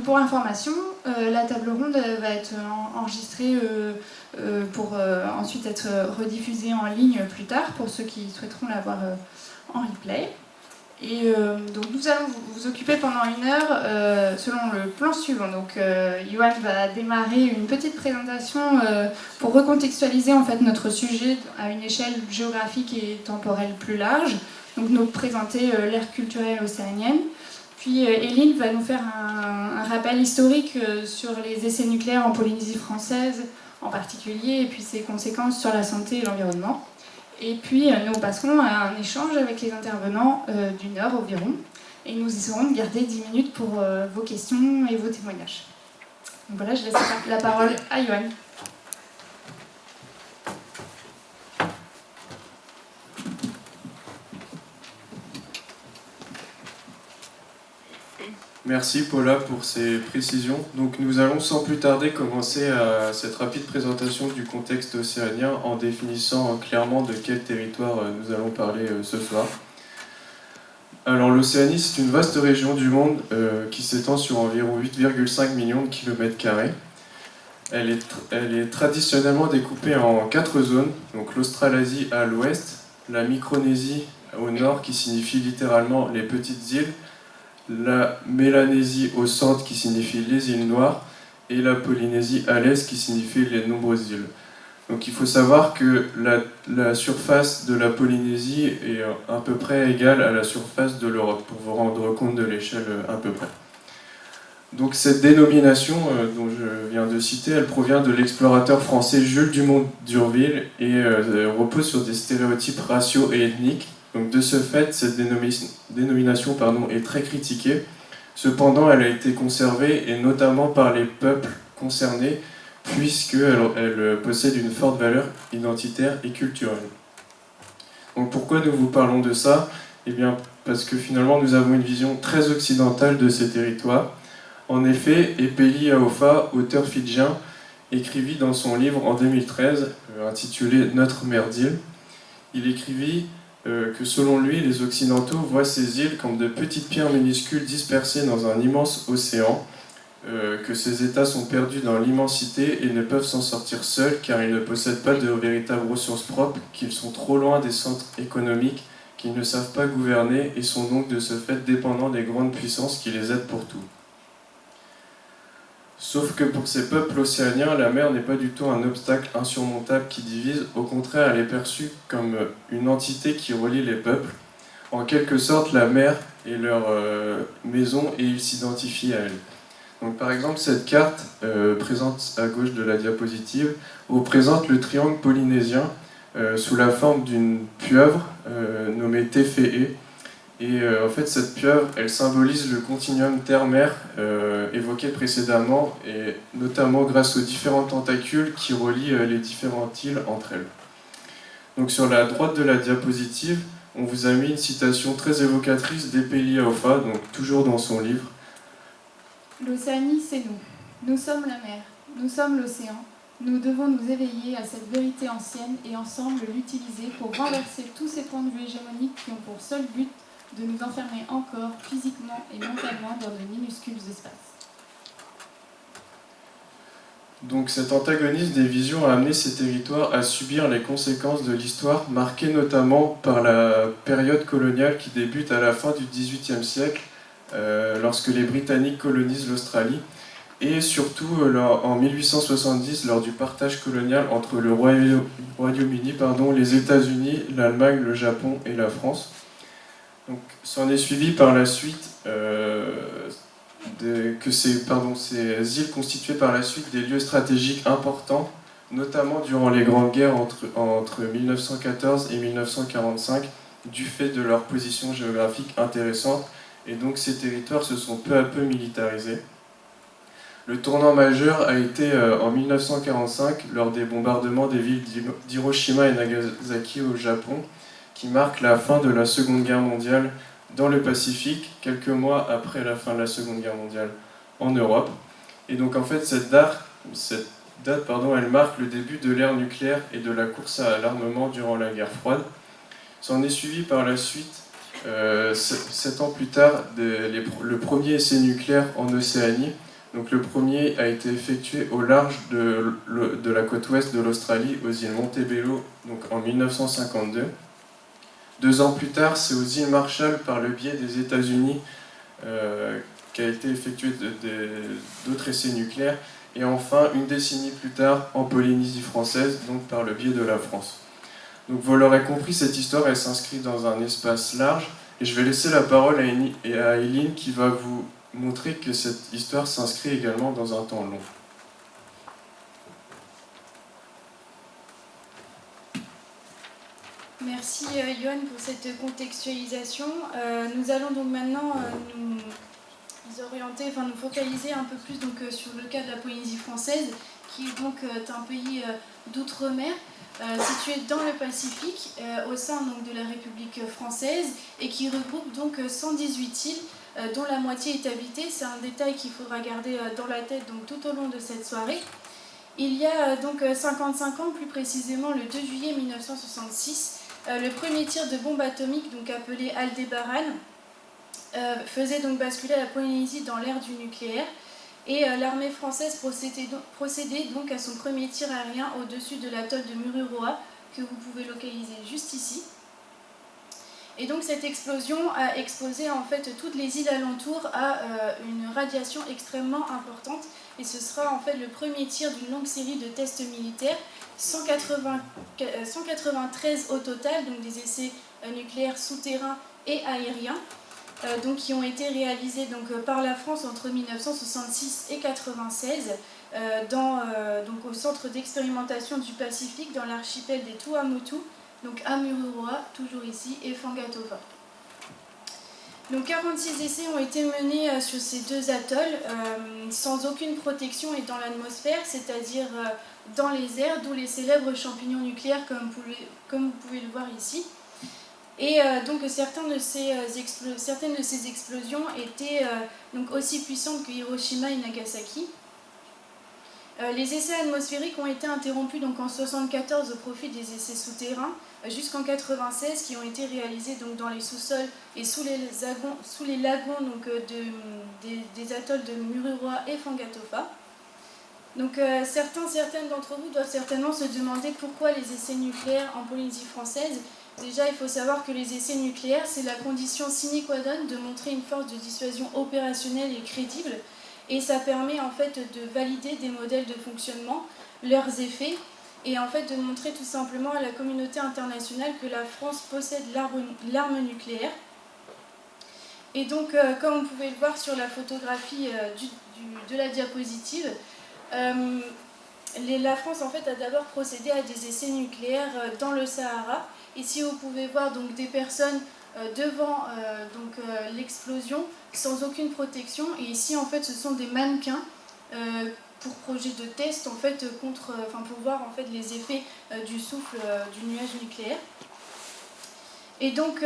Pour information, la table ronde va être enregistrée pour ensuite être rediffusée en ligne plus tard pour ceux qui souhaiteront la voir en replay. Et donc nous allons vous occuper pendant 1 heure selon le plan suivant. Donc Yoann va démarrer une petite présentation pour recontextualiser en fait notre sujet à une échelle géographique et temporelle plus large. Donc nous présenter l'ère culturelle océanienne. Puis Éline va nous faire un rappel historique sur les essais nucléaires en Polynésie française en particulier et puis ses conséquences sur la santé et l'environnement. Et puis nous passerons à un échange avec les intervenants d'1 heure environ. Et nous essaierons de garder 10 minutes pour vos questions et vos témoignages. Donc voilà, je laisse la parole à Yoann. Merci Paula pour ces précisions. Donc nous allons sans plus tarder commencer à cette rapide présentation du contexte océanien en définissant clairement de quel territoire nous allons parler ce soir. Alors l'Océanie, c'est une vaste région du monde qui s'étend sur environ 8,5 millions de kilomètres carrés. Elle est traditionnellement découpée en 4 zones, donc l'Australasie à l'ouest, la Micronésie au nord qui signifie littéralement les petites îles, la Mélanésie au centre qui signifie les îles Noires et la Polynésie à l'est qui signifie les nombreuses îles. Donc il faut savoir que la surface de la Polynésie est à peu près égale à la surface de l'Europe, pour vous rendre compte de l'échelle à peu près. Donc cette dénomination dont je viens de citer, elle provient de l'explorateur français Jules Dumont d'Urville et repose sur des stéréotypes raciaux et ethniques. Donc de ce fait, cette dénomination est très critiquée. Cependant, elle a été conservée, et notamment par les peuples concernés, puisqu'elle possède une forte valeur identitaire et culturelle. Donc pourquoi nous vous parlons de ça ? Eh bien, parce que finalement, nous avons une vision très occidentale de ces territoires. En effet, Epeli Aofa, auteur fidjien, écrivit dans son livre en 2013, intitulé « Notre mère d'île », il écrivit que selon lui, les Occidentaux voient ces îles comme de petites pierres minuscules dispersées dans un immense océan, que ces États sont perdus dans l'immensité et ne peuvent s'en sortir seuls car ils ne possèdent pas de véritables ressources propres, qu'ils sont trop loin des centres économiques, qu'ils ne savent pas gouverner et sont donc de ce fait dépendants des grandes puissances qui les aident pour tout. Sauf que pour ces peuples océaniens, la mer n'est pas du tout un obstacle insurmontable qui divise, au contraire elle est perçue comme une entité qui relie les peuples. En quelque sorte, la mer est leur maison et ils s'identifient à elle. Donc, par exemple, cette carte, présente à gauche de la diapositive, représente le triangle polynésien sous la forme d'une pieuvre nommée Tefe'e. Et en fait, cette pieuvre, elle symbolise le continuum terre-mer évoqué précédemment, et notamment grâce aux différents tentacules qui relient les différentes îles entre elles. Donc sur la droite de la diapositive, on vous a mis une citation très évocatrice d'Epeli Aofa, donc toujours dans son livre. L'Océanie, c'est nous. Nous sommes la mer. Nous sommes l'océan. Nous devons nous éveiller à cette vérité ancienne et ensemble l'utiliser pour renverser tous ces points de vue hégémoniques qui ont pour seul but de nous enfermer encore physiquement et mentalement dans de minuscules espaces. Donc cet antagonisme des visions a amené ces territoires à subir les conséquences de l'histoire, marquée notamment par la période coloniale qui débute à la fin du XVIIIe siècle, lorsque les Britanniques colonisent l'Australie, et surtout en 1870 lors du partage colonial entre le Royaume-Uni, les États-Unis, l'Allemagne, le Japon et la France. Donc, s'en est suivi par la suite que ces îles constituaient par la suite des lieux stratégiques importants, notamment durant les grandes guerres entre 1914 et 1945, du fait de leur position géographique intéressante, et donc ces territoires se sont peu à peu militarisés. Le tournant majeur a été en 1945, lors des bombardements des villes d'Hiroshima et Nagasaki au Japon, qui marque la fin de la Seconde Guerre mondiale dans le Pacifique, quelques mois après la fin de la Seconde Guerre mondiale en Europe. Et donc en fait cette date, elle marque le début de l'ère nucléaire et de la course à l'armement durant la guerre froide. S'en est suivi par la suite 7 ans plus tard, le premier essai nucléaire en Océanie. Donc le premier a été effectué au large de la côte ouest de l'Australie, aux îles Montebello, donc en 1952. 2 ans plus tard, c'est aux îles Marshall, par le biais des États-Unis, qu'a été effectué d'autres essais nucléaires. Et enfin, une décennie plus tard, en Polynésie française, donc par le biais de la France. Donc vous l'aurez compris, cette histoire, elle s'inscrit dans un espace large. Et je vais laisser la parole à Eileen qui va vous montrer que cette histoire s'inscrit également dans un temps long. Merci Yoann pour cette contextualisation. Nous allons donc maintenant nous orienter, enfin nous focaliser un peu plus donc, sur le cas de la Polynésie française, qui est donc un pays d'outre-mer, situé dans le Pacifique, au sein donc, de la République française, et qui regroupe donc 118 îles, dont la moitié est habitée. C'est un détail qu'il faudra garder dans la tête donc, tout au long de cette soirée. Il y a donc 55 ans, plus précisément le 2 juillet 1966, le premier tir de bombe atomique, donc appelé Aldébaran, faisait donc basculer la Polynésie dans l'ère du nucléaire. Et l'armée française procédait donc à son premier tir aérien au-dessus de l'atoll de Mururoa, que vous pouvez localiser juste ici. Et donc cette explosion a exposé en fait toutes les îles alentours à une radiation extrêmement importante. Et ce sera en fait le premier tir d'une longue série de tests militaires, 193 au total, donc des essais nucléaires souterrains et aériens, donc, qui ont été réalisés donc, par la France entre 1966 et 1996 donc, au centre d'expérimentation du Pacifique dans l'archipel des Tuamotu, donc à Mururoa, toujours ici, et Fangataufa. Donc 46 essais ont été menés sur ces deux atolls sans aucune protection et dans l'atmosphère, c'est-à-dire dans les airs, d'où les célèbres champignons nucléaires comme vous pouvez le voir ici. Et donc certaines de ces explosions étaient donc aussi puissantes que Hiroshima et Nagasaki. Les essais atmosphériques ont été interrompus donc en 1974 au profit des essais souterrains jusqu'en 1996 qui ont été réalisés donc dans les sous-sols et sous les lagons donc, des atolls de Mururoa et Fangataufa. Donc certaines d'entre vous doivent certainement se demander pourquoi les essais nucléaires en Polynésie française. Déjà, il faut savoir que les essais nucléaires, c'est la condition sine qua non de montrer une force de dissuasion opérationnelle et crédible. Et ça permet en fait de valider des modèles de fonctionnement, leurs effets, et en fait de montrer tout simplement à la communauté internationale que la France possède l'arme nucléaire. Et donc, comme vous pouvez le voir sur la photographie de la diapositive, la France en fait a d'abord procédé à des essais nucléaires dans le Sahara. Ici, vous pouvez voir donc des personnes devant l'explosion sans aucune protection. Et ici, en fait, ce sont des mannequins pour projet de test en fait pour voir en fait les effets du souffle du nuage nucléaire. Et donc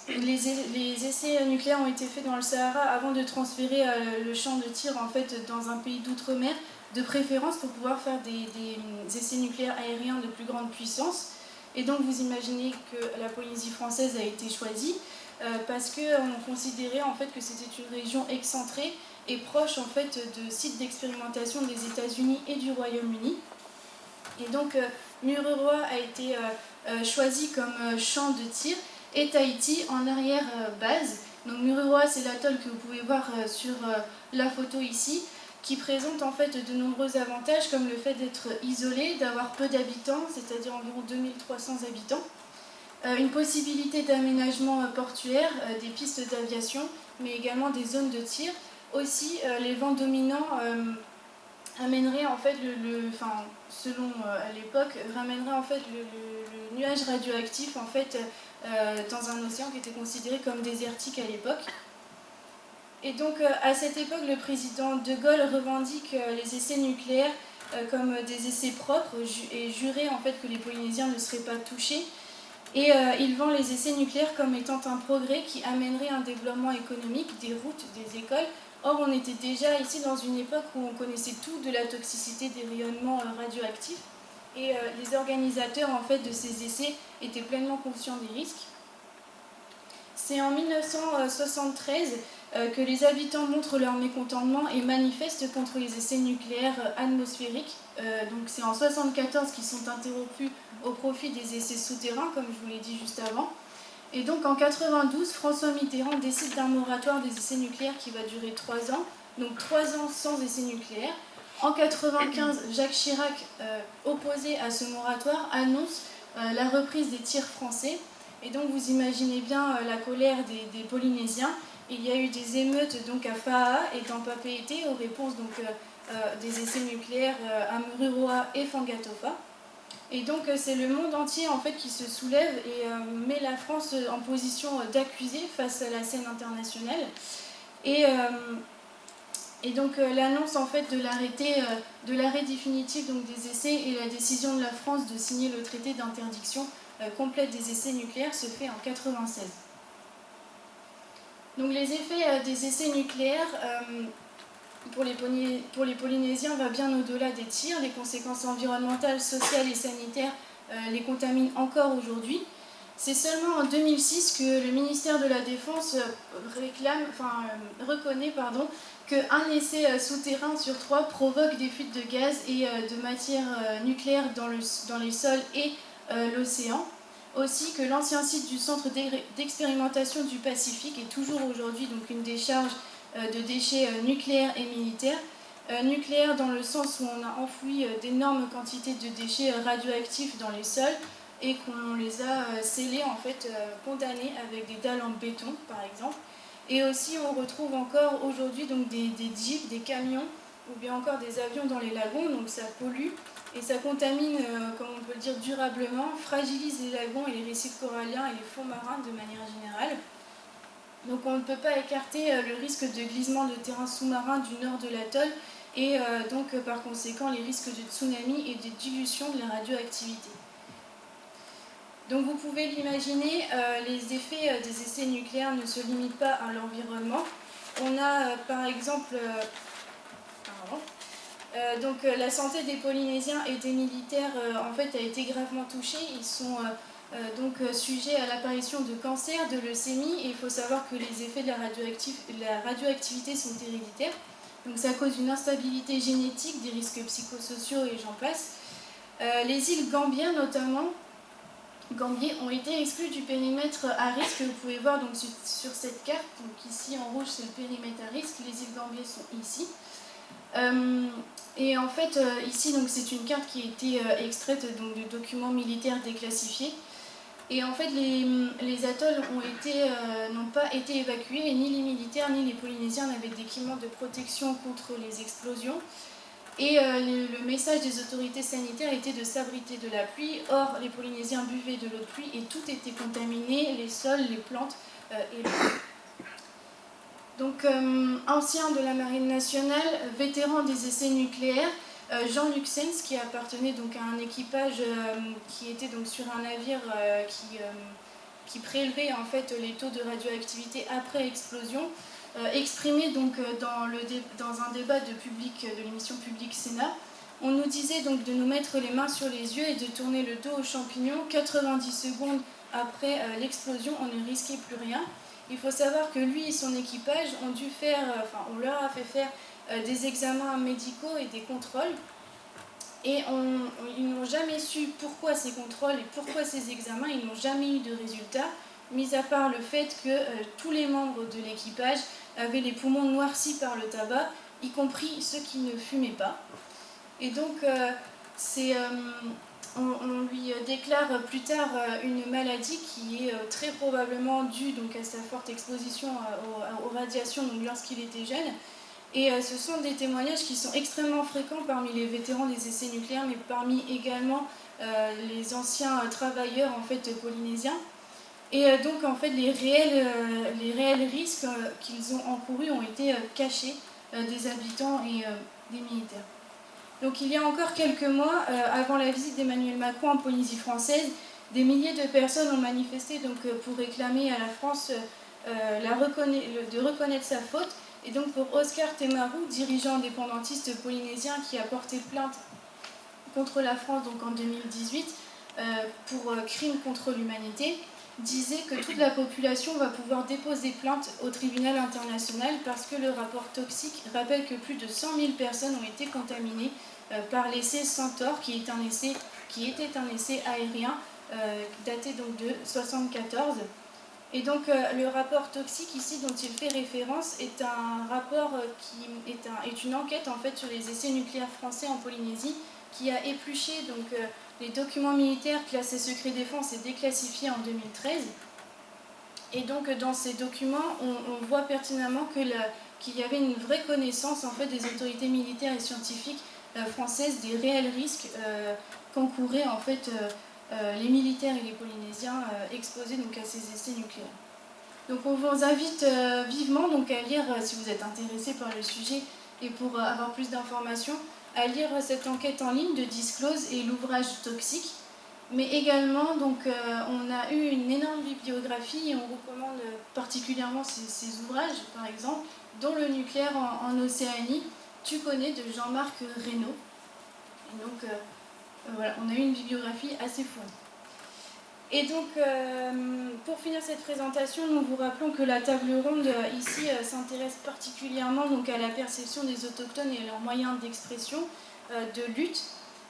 les essais nucléaires ont été faits dans le Sahara avant de transférer le champ de tir en fait dans un pays d'outre-mer, de préférence pour pouvoir faire des essais nucléaires aériens de plus grande puissance. Et donc vous imaginez que la Polynésie française a été choisie parce qu'on considérait en fait que c'était une région excentrée et proche en fait de sites d'expérimentation des États-Unis et du Royaume-Uni. Et donc Mururoa a été choisi comme champ de tir et Tahiti en arrière-base. Donc Mururoa, c'est l'atoll que vous pouvez voir sur la photo ici, qui présente en fait de nombreux avantages comme le fait d'être isolé, d'avoir peu d'habitants, c'est-à-dire environ 2300 habitants, une possibilité d'aménagement portuaire, des pistes d'aviation, mais également des zones de tir. Aussi, les vents dominants amèneraient en fait selon à l'époque, ramènerait en fait le nuage radioactif en fait dans un océan qui était considéré comme désertique à l'époque. Et donc à cette époque, le président De Gaulle revendique les essais nucléaires comme des essais propres et jurait en fait que les Polynésiens ne seraient pas touchés. Et il vend les essais nucléaires comme étant un progrès qui amènerait un développement économique, des routes, des écoles. Or, on était déjà ici dans une époque où on connaissait tout de la toxicité des rayonnements radioactifs. Et les organisateurs en fait, de ces essais étaient pleinement conscients des risques. C'est en 1973 que les habitants montrent leur mécontentement et manifestent contre les essais nucléaires atmosphériques. Donc c'est en 1974 qu'ils sont interrompus au profit des essais souterrains, comme je vous l'ai dit juste avant. Et donc en 1992, François Mitterrand décide d'un moratoire des essais nucléaires qui va durer 3 ans, donc 3 ans sans essais nucléaires. En 1995, Jacques Chirac, opposé à ce moratoire, annonce la reprise des tirs français. Et donc vous imaginez bien la colère des Polynésiens. Il y a eu des émeutes donc à Fa'a et dans Papeete aux réponses donc, des essais nucléaires à Mururoa et Fangatofa. Et donc c'est le monde entier en fait qui se soulève et met la France en position d'accusé face à la scène internationale. Et donc l'annonce en fait de l'arrêt définitif donc, des essais et la décision de la France de signer le traité d'interdiction complète des essais nucléaires se fait en 1996. Donc les effets des essais nucléaires pour les Polynésiens va bien au-delà des tirs. Les conséquences environnementales, sociales et sanitaires les contaminent encore aujourd'hui. C'est seulement en 2006 que le ministère de la Défense reconnaît qu'un essai souterrain sur 3 provoque des fuites de gaz et de matières nucléaires dans les sols et l'océan. Aussi que l'ancien site du centre d'expérimentation du Pacifique est toujours aujourd'hui donc une décharge de déchets nucléaires et militaires. Nucléaires dans le sens où on a enfoui d'énormes quantités de déchets radioactifs dans les sols et qu'on les a scellés, en fait, condamnés avec des dalles en béton, par exemple. Et aussi, on retrouve encore aujourd'hui donc des jeeps, des camions ou bien encore des avions dans les lagons, donc ça pollue et ça contamine, comme on peut le dire, durablement, fragilise les lagons et les récifs coralliens et les fonds marins de manière générale. Donc on ne peut pas écarter le risque de glissement de terrain sous-marin du nord de l'atoll et donc par conséquent les risques de tsunami et de dilution de la radioactivité. Donc vous pouvez l'imaginer, les effets des essais nucléaires ne se limitent pas à l'environnement. On a par exemple donc la santé des Polynésiens et des militaires en fait a été gravement touchée. Ils sont donc sujets à l'apparition de cancers, de leucémie, et il faut savoir que les effets de la radioactivité sont héréditaires. Donc ça cause une instabilité génétique, des risques psychosociaux et j'en passe. Les îles Gambier notamment, ont été exclues du périmètre à risque que vous pouvez voir donc, sur cette carte. Donc ici en rouge c'est le périmètre à risque, les îles Gambier sont ici. Et en fait ici c'est une carte qui a été extraite donc, de documents militaires déclassifiés. Et en fait les atolls n'ont pas été évacués et ni les militaires ni les Polynésiens n'avaient d'équipement de protection contre les explosions. Et le message des autorités sanitaires était de s'abriter de la pluie. Or, les Polynésiens buvaient de l'eau de pluie et tout était contaminé, les sols, les plantes et l'eau. Donc, ancien de la Marine nationale, vétéran des essais nucléaires, Jean Luxens, qui appartenait donc à un équipage qui était donc sur un navire qui prélevait en fait les taux de radioactivité après explosion, exprimé donc dans un débat de l'émission Public Sénat. On nous disait donc de nous mettre les mains sur les yeux et de tourner le dos aux champignons. 90 secondes après l'explosion, on ne risquait plus rien. Il faut savoir que lui et son équipage on leur a fait faire des examens médicaux et des contrôles. Et ils n'ont jamais su pourquoi ces contrôles et pourquoi ces examens, ils n'ont jamais eu de résultats, mis à part le fait que tous les membres de l'équipage avaient les poumons noircis par le tabac, y compris ceux qui ne fumaient pas. Et donc, on lui déclare plus tard une maladie qui est très probablement due donc, à sa forte exposition aux radiations lorsqu'il était jeune. Et ce sont des témoignages qui sont extrêmement fréquents parmi les vétérans des essais nucléaires, mais parmi également les anciens travailleurs en fait, polynésiens. Et donc en fait les réels risques qu'ils ont encourus ont été cachés des habitants et des militaires. Donc il y a encore quelques mois, avant la visite d'Emmanuel Macron en Polynésie française, des milliers de personnes ont manifesté donc, pour réclamer à la France de reconnaître sa faute. Et donc pour Oscar Temaru, dirigeant indépendantiste polynésien qui a porté plainte contre la France donc en 2018 pour crime contre l'humanité, disait que toute la population va pouvoir déposer plainte au tribunal international parce que le rapport toxique rappelle que plus de 100 000 personnes ont été contaminées par l'essai Centaure, qui était un essai aérien daté donc de 1974. Et donc le rapport toxique ici dont il fait référence est un rapport qui est une enquête en fait sur les essais nucléaires français en Polynésie, qui a épluché donc les documents militaires classés secret défense et déclassifiés en 2013. Et donc dans ces documents, on voit pertinemment qu'il y avait une vraie connaissance en fait des autorités militaires et scientifiques françaises des réels risques qu'encouraient en fait les militaires et les Polynésiens exposés donc à ces essais nucléaires. Donc on vous invite vivement donc à lire, si vous êtes intéressé par le sujet et pour avoir plus d'informations, à lire cette enquête en ligne de Disclose et l'ouvrage Toxique. Mais également, donc, on a eu une énorme bibliographie et on recommande particulièrement ces ouvrages, par exemple, dont Le nucléaire en Océanie, Tu connais, de Jean-Marc Reynaud. Et donc, voilà, on a eu une bibliographie assez fournie. Et donc, pour finir cette présentation, nous vous rappelons que la table ronde ici s'intéresse particulièrement donc, à la perception des autochtones et leurs moyens d'expression, de lutte,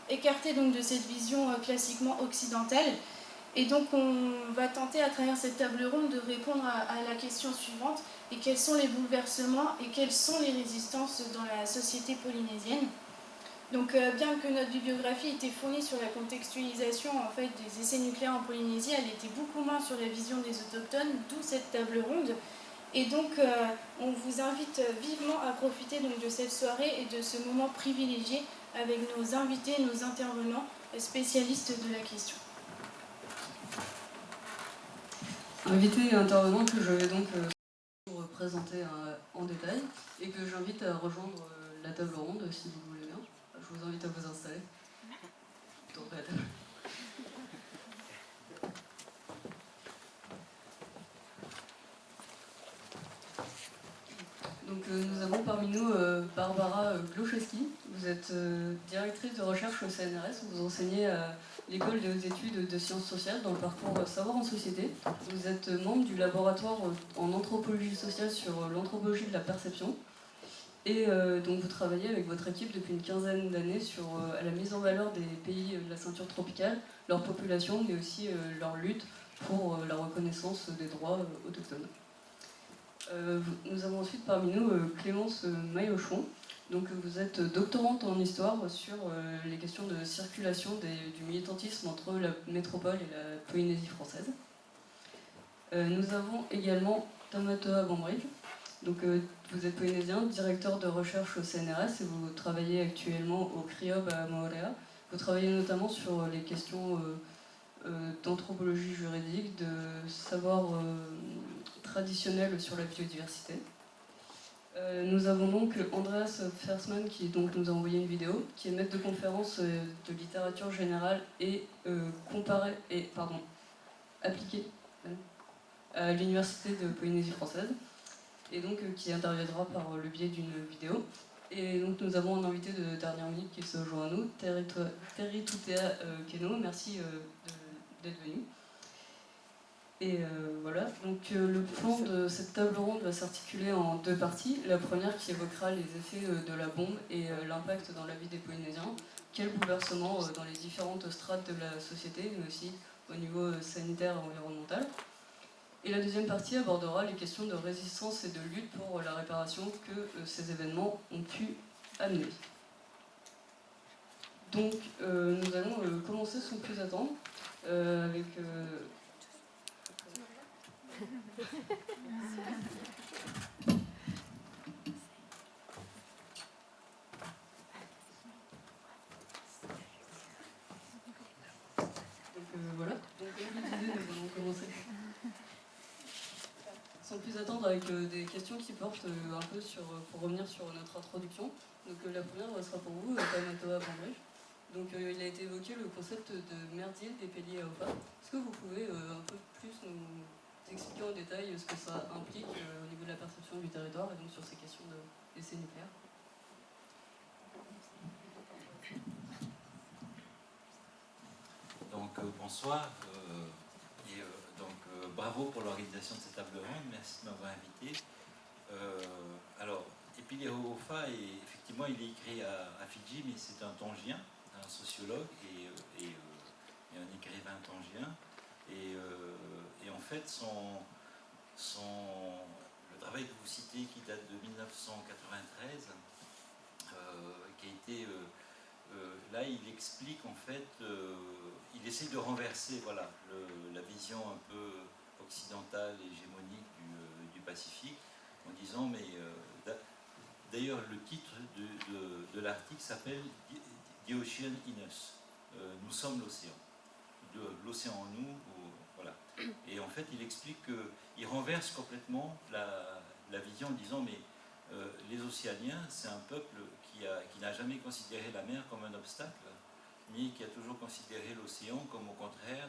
écartés donc de cette vision classiquement occidentale. Et donc, on va tenter à travers cette table ronde de répondre à la question suivante: et quels sont les bouleversements et quelles sont les résistances dans la société polynésienne? Donc, bien que notre bibliographie était fournie sur la contextualisation en fait, des essais nucléaires en Polynésie, elle était beaucoup moins sur la vision des autochtones, d'où cette table ronde. Et donc, on vous invite vivement à profiter donc, de cette soirée et de ce moment privilégié avec nos invités, nos intervenants, spécialistes de la question. Invités et intervenants que je vais donc vous présenter en détail et que j'invite à rejoindre la table ronde si vous voulez bien. Je vous invite à vous installer. Autour de la table. Donc nous avons parmi nous Barbara Gloszewski. Vous êtes directrice de recherche au CNRS. Vous enseignez à l'école des hautes études de sciences sociales dans le parcours Savoir en société. Vous êtes membre du laboratoire en anthropologie sociale sur l'anthropologie de la perception. Et donc vous travaillez avec votre équipe depuis une quinzaine d'années sur la mise en valeur des pays de la ceinture tropicale, leur population, mais aussi leur lutte pour la reconnaissance des droits autochtones. Nous avons ensuite parmi nous Clémence Maillochon. Donc vous êtes doctorante en histoire sur les questions de circulation du militantisme entre la métropole et la Polynésie française. Nous avons également Tamatoa Bambridge. Donc vous êtes polynésien, directeur de recherche au CNRS et vous travaillez actuellement au CRIOB à Moorea. Vous travaillez notamment sur les questions d'anthropologie juridique, de savoir traditionnel sur la biodiversité. Nous avons donc Andreas Fersman qui donc, nous a envoyé une vidéo, qui est maître de conférence de littérature générale et appliquée à l'Université de Polynésie française, et donc qui interviendra par le biais d'une vidéo. Et donc nous avons un invité de dernière minute qui se joint à nous, Teritutea Keno, merci d'être venu. Et voilà, donc le plan de cette table ronde va s'articuler en deux parties. La première qui évoquera les effets de la bombe et l'impact dans la vie des Polynésiens, quel bouleversement dans les différentes strates de la société, mais aussi au niveau sanitaire et environnemental. Et la deuxième partie abordera les questions de résistance et de lutte pour la réparation que ces événements ont pu amener. Donc nous allons commencer sans plus attendre avec... voilà, donc comme je disais, nous allons commencer. Sans plus attendre avec des questions qui portent un peu pour revenir sur notre introduction. Donc la première sera pour vous, Tamatoa Bambridge. Donc il a été évoqué le concept de merdier des Péliers à Opa. Est-ce que vous pouvez un peu plus nous expliquer en détail ce que ça implique au niveau de la perception du territoire et donc sur ces questions d'essais nucléaires? Donc bonsoir. bravo pour l'organisation de cette table ronde, merci de m'avoir invité. Alors, Epiliero-Ofa, effectivement, il est écrit à Fidji, mais c'est un Tongien, un sociologue et un écrivain tongien. Et en fait, le travail que vous citez, qui date de 1993, qui a été... là, il explique, en fait, il essaie de renverser voilà, la vision un peu occidentale et hégémonique du Pacifique, en disant, mais d'ailleurs, le titre de l'article s'appelle The Ocean in Us. Nous sommes l'océan. De l'océan en nous, voilà. Et en fait, il explique qu'il renverse complètement la vision en disant, mais les Océaniens, c'est un peuple qui n'a jamais considéré la mer comme un obstacle, mais qui a toujours considéré l'océan comme au contraire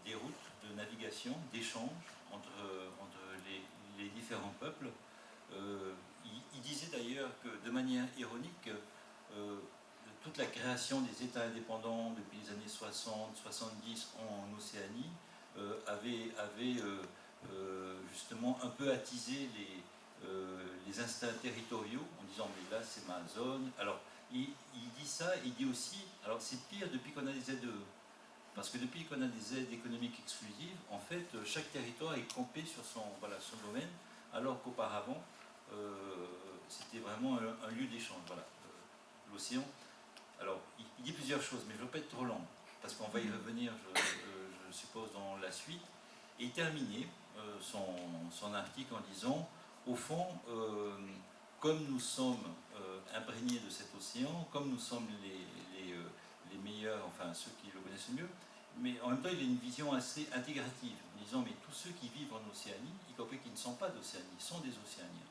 des routes de navigation, d'échange entre les différents peuples. Il disait d'ailleurs que, de manière ironique, toute la création des États indépendants depuis les années 60-70 en Océanie avait justement un peu attisé les instincts territoriaux en disant mais là c'est ma zone. Alors il dit ça, il dit aussi, alors c'est pire depuis qu'on a des ZEE. Parce que depuis qu'on a des aides économiques exclusives, en fait, chaque territoire est campé sur son domaine, alors qu'auparavant, c'était vraiment un lieu d'échange. Voilà, l'océan. Alors, il dit plusieurs choses, mais je ne veux pas être trop long, parce qu'on va y revenir, je suppose, dans la suite. Et il terminait son article en disant, au fond, comme nous sommes imprégnés de cet océan, comme nous sommes les meilleurs, enfin ceux qui le connaissent le mieux, mais en même temps il a une vision assez intégrative, en disant mais tous ceux qui vivent en Océanie, y compris qui ne sont pas d'Océanie, sont des Océaniens.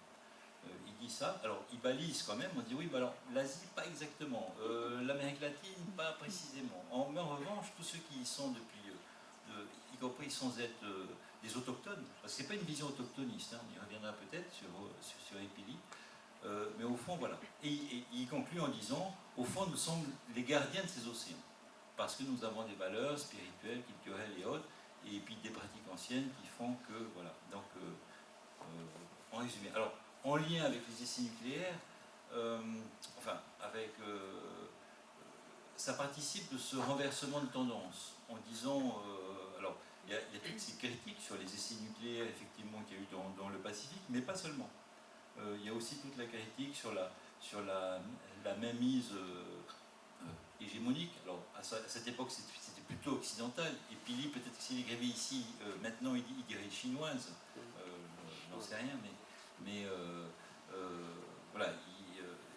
Il dit ça, alors il balise quand même, on dit oui, bah alors l'Asie pas exactement, l'Amérique latine pas précisément, mais en revanche tous ceux qui y sont depuis, y compris sans être des autochtones, parce que c'est pas une vision autochtoniste, hein, on y reviendra peut-être sur Epili. Mais au fond, voilà. Et il conclut en disant, au fond, nous sommes les gardiens de ces océans, parce que nous avons des valeurs spirituelles, culturelles et autres, et puis des pratiques anciennes qui font que, voilà. Donc, en résumé. Alors, en lien avec les essais nucléaires, ça participe de ce renversement de tendance, en disant, alors, il y a toutes ces critiques sur les essais nucléaires, effectivement, qu'il y a eu dans le Pacifique, mais pas seulement. Il y a aussi toute la critique sur la mainmise hégémonique. Alors, à cette époque, c'était plutôt occidental. Et Pili, peut-être que s'il écrivait ici, maintenant, il dirait chinoise. Je n'en sais rien, mais voilà,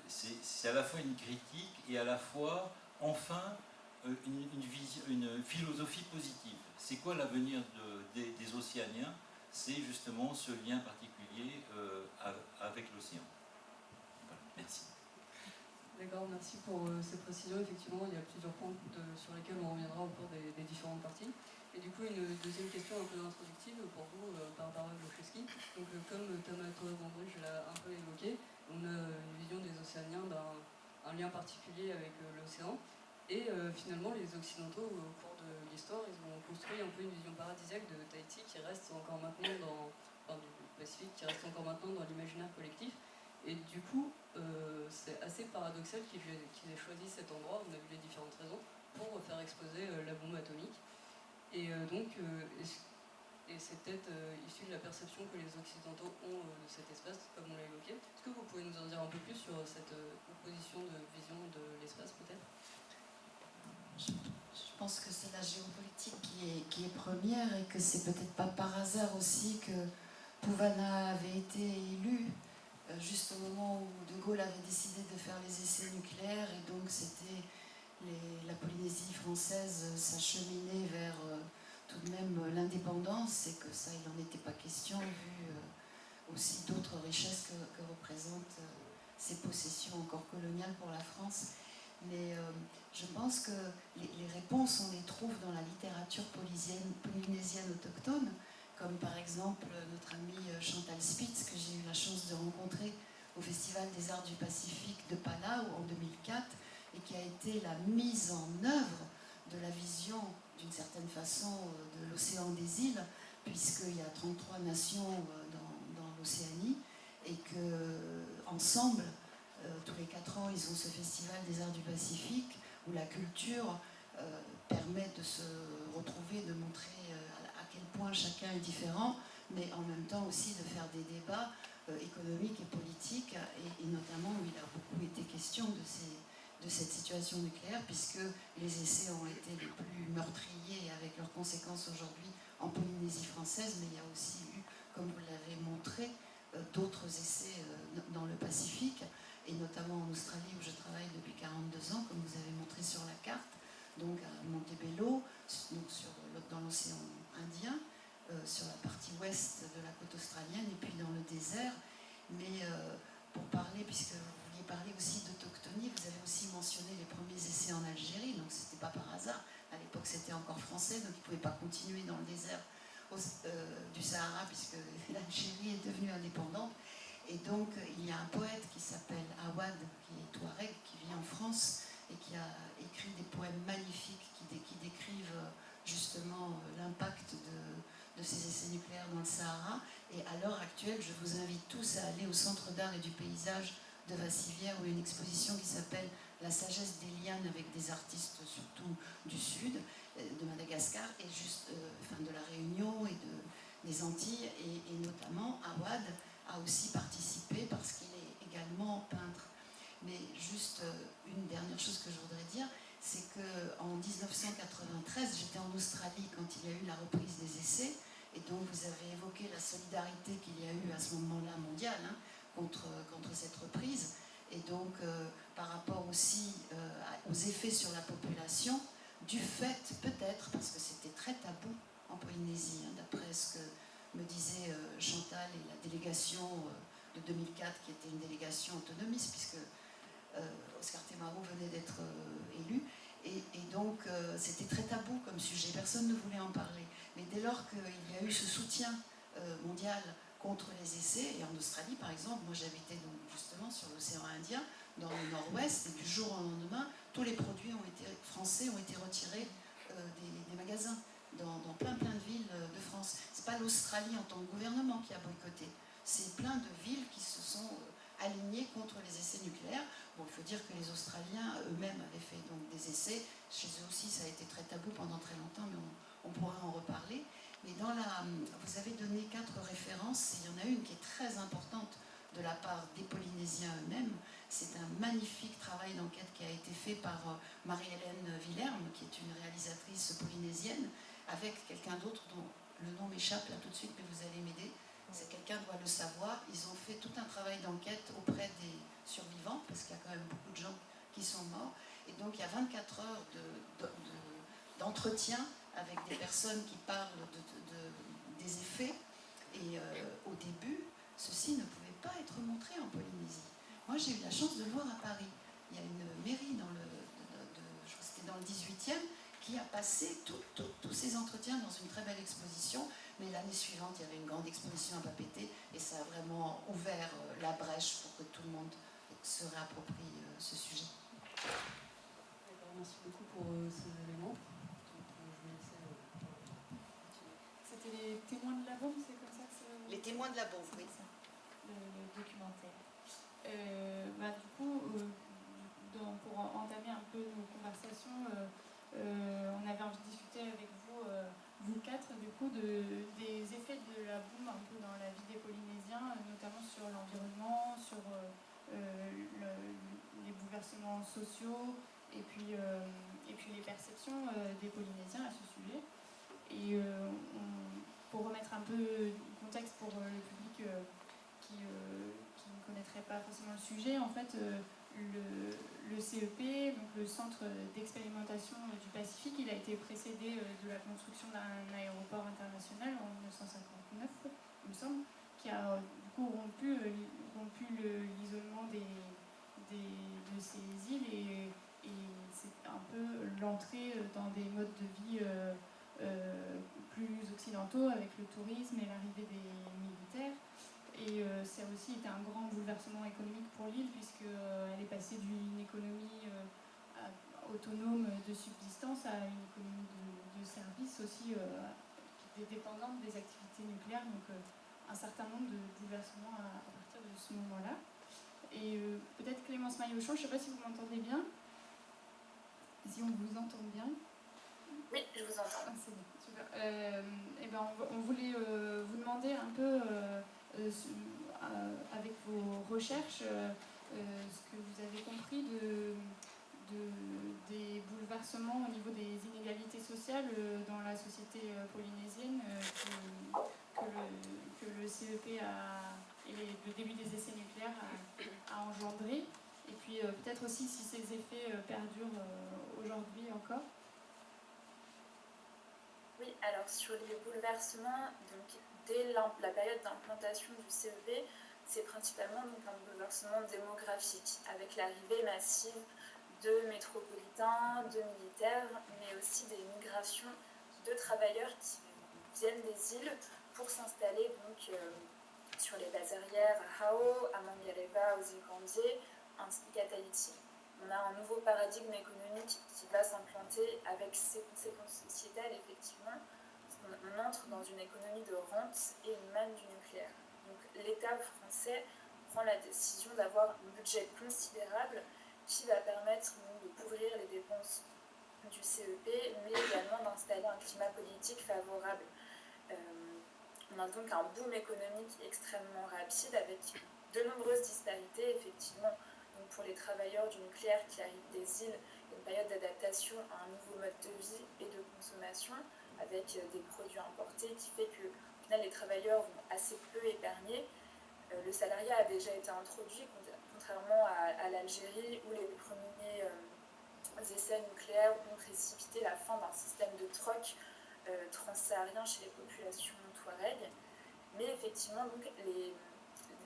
c'est à la fois une critique et à la fois, enfin, une philosophie positive. C'est quoi l'avenir des Océaniens? C'est justement ce lien particulier avec l'océan. Voilà, merci. D'accord, merci pour ces précisions. Effectivement, il y a plusieurs points sur lesquels on reviendra au cours des différentes parties. Et du coup, une deuxième question un peu introductive pour vous, Barbara Gloszewski. Donc, comme Thomas Tolobandrich l'a un peu évoqué, on a une vision des Océaniens d'un lien particulier avec l'océan. Et finalement, les Occidentaux, au cours de l'histoire, ils ont construit un peu une vision paradisiaque de Tahiti qui reste encore maintenant du Pacifique, qui reste encore maintenant dans l'imaginaire collectif. Et du coup, c'est assez paradoxal qu'ils aient choisi cet endroit, on a vu les différentes raisons, pour faire exploser la bombe atomique. Et c'est peut-être issu de la perception que les Occidentaux ont de cet espace, comme on l'a évoqué. Est-ce que vous pouvez nous en dire un peu plus sur cette opposition de vision de l'espace, peut-être ? Je pense que c'est la géopolitique qui est première et que c'est peut-être pas par hasard aussi que Pouvana avait été élu juste au moment où De Gaulle avait décidé de faire les essais nucléaires et donc c'était la Polynésie française s'acheminait vers tout de même l'indépendance et que ça il n'en était pas question vu aussi d'autres richesses que représentent ces possessions encore coloniales pour la France. Mais je pense que les réponses, on les trouve dans la littérature polynésienne autochtone, comme par exemple notre amie Chantal Spitz, que j'ai eu la chance de rencontrer au Festival des Arts du Pacifique de Palau en 2004, et qui a été la mise en œuvre de la vision d'une certaine façon de l'océan des îles, puisqu'il y a 33 nations dans l'Océanie, et qu'ensemble, tous les 4 ans, ils ont ce festival des arts du Pacifique, où la culture permet de se retrouver, de montrer à quel point chacun est différent, mais en même temps aussi de faire des débats économiques et politiques, et notamment où il a beaucoup été question de cette situation nucléaire, puisque les essais ont été les plus meurtriers avec leurs conséquences aujourd'hui en Polynésie française, mais il y a aussi eu, comme vous l'avez montré, d'autres essais dans le Pacifique, et notamment en Australie où je travaille depuis 42 ans, comme vous avez montré sur la carte, donc à Montebello, donc dans l'océan Indien, sur la partie ouest de la côte australienne, et puis dans le désert. Mais pour parler, puisque vous vouliez parler aussi d'autochtonie, vous avez aussi mentionné les premiers essais en Algérie, donc c'était pas par hasard. À l'époque, c'était encore français, donc ils ne pouvaient pas continuer dans le désert du Sahara, puisque l'Algérie est devenue indépendante. Et donc, il y a un poète qui s'appelle Awad, qui est touareg, qui vit en France, et qui a écrit des poèmes magnifiques qui décrivent justement l'impact de ces essais nucléaires dans le Sahara. Et à l'heure actuelle, je vous invite tous à aller au Centre d'art et du paysage de Vassivière, où il y a une exposition qui s'appelle La sagesse des lianes, avec des artistes surtout du sud, de Madagascar, et de la Réunion et des Antilles, et notamment Awad a aussi participé parce qu'il est également peintre. Mais juste une dernière chose que je voudrais dire, c'est qu'en 1993, j'étais en Australie quand il y a eu la reprise des essais, et donc vous avez évoqué la solidarité qu'il y a eu à ce moment-là mondiale contre cette reprise, et donc par rapport aussi aux effets sur la population, du fait peut-être, parce que c'était très tabou en Polynésie, d'après ce que me disait Chantal et la délégation de 2004, qui était une délégation autonomiste, puisque Oscar Temaro venait d'être élu, et donc c'était très tabou comme sujet, personne ne voulait en parler. Mais dès lors qu'il y a eu ce soutien mondial contre les essais, et en Australie par exemple, moi j'habitais donc justement sur l'océan Indien, dans le nord-ouest, et du jour au lendemain, tous les produits français ont été retirés des magasins dans plein de villes de France. C'est pas l'Australie en tant que gouvernement qui a boycotté, c'est plein de villes qui se sont alignées contre les essais nucléaires. Bon, il faut dire que les Australiens eux-mêmes avaient fait donc des essais. Chez eux aussi, ça a été très tabou pendant très longtemps, mais on pourra en reparler. Mais vous avez donné 4 références. Il y en a une qui est très importante de la part des Polynésiens eux-mêmes. C'est un magnifique travail d'enquête qui a été fait par Marie-Hélène Villerme, qui est une réalisatrice polynésienne, avec quelqu'un d'autre dont le nom m'échappe là tout de suite, mais vous allez m'aider. C'est quelqu'un doit le savoir. Ils ont fait tout un travail d'enquête auprès des survivants, parce qu'il y a quand même beaucoup de gens qui sont morts. Et donc il y a 24 heures d'entretien avec des personnes qui parlent des effets. Et au début, ceci ne pouvait pas être montré en Polynésie. Moi, j'ai eu la chance de le voir à Paris. Il y a une mairie je crois que c'était dans le 18e, qui a passé tous ces entretiens dans une très belle exposition. Mais l'année suivante, il y avait une grande exposition à Papeete, et ça a vraiment ouvert la brèche pour que tout le monde se réapproprie ce sujet. Merci beaucoup pour ces éléments. C'était les témoins de la bombe, c'est comme ça que c'est... Les témoins de la bombe, oui. Le documentaire. Du coup, pour entamer un peu nos conversations, on avait envie de discuter avec vous 4, du coup, des effets de la boum un peu dans la vie des Polynésiens, notamment sur l'environnement, sur les bouleversements sociaux, et puis les perceptions des Polynésiens à ce sujet. Et pour remettre un peu le contexte pour le public qui ne connaîtrait pas forcément le sujet, en fait, le CEP, donc le Centre d'expérimentation du Pacifique, il a été précédé de la construction d'un aéroport international en 1959, il me semble, qui a du coup rompu l'isolement de ces îles, et c'est un peu l'entrée dans des modes de vie plus occidentaux, avec le tourisme et l'arrivée des militaires. Et ça a aussi été un grand bouleversement économique pour l'île, puisqu'elle est passée d'une économie autonome de subsistance à une économie de services aussi qui est dépendante des activités nucléaires, donc un certain nombre de bouleversements à partir de ce moment-là. Et peut-être Clémence Maillochon, je ne sais pas si vous m'entendez bien, si on vous entend bien. Oui, je vous entends. Ah, c'est bon, super. Et ben on voulait vous demander un peu, avec vos recherches, ce que vous avez compris des bouleversements au niveau des inégalités sociales dans la société polynésienne que le CEP et le début des essais nucléaires a engendré. Et puis peut-être aussi si ces effets perdurent aujourd'hui encore. Oui, alors sur les bouleversements, donc dès la période d'implantation du CEP, c'est principalement donc un bouleversement démographique, avec l'arrivée massive de métropolitains, de militaires, mais aussi des migrations de travailleurs qui viennent des îles pour s'installer donc sur les bases arrières à Hao, à Mangareva, aux îles Gambier, ainsi qu'à Tahiti. On a un nouveau paradigme économique qui va s'implanter avec ses conséquences sociétales, effectivement. On entre dans une économie de rente et une manne du nucléaire. Donc l'État français prend la décision d'avoir un budget considérable qui va permettre de couvrir les dépenses du CEP, mais également d'installer un climat politique favorable. On a donc un boom économique extrêmement rapide avec de nombreuses disparités, effectivement. Donc pour les travailleurs du nucléaire qui arrivent des îles, il y a une période d'adaptation à un nouveau mode de vie et de consommation avec des produits importés qui fait que au final, les travailleurs vont assez peu épargner. Le salariat a déjà été introduit, contrairement à l'Algérie où les premiers essais nucléaires ont précipité la fin d'un système de troc transsaharien chez les populations touareg. Mais effectivement, donc,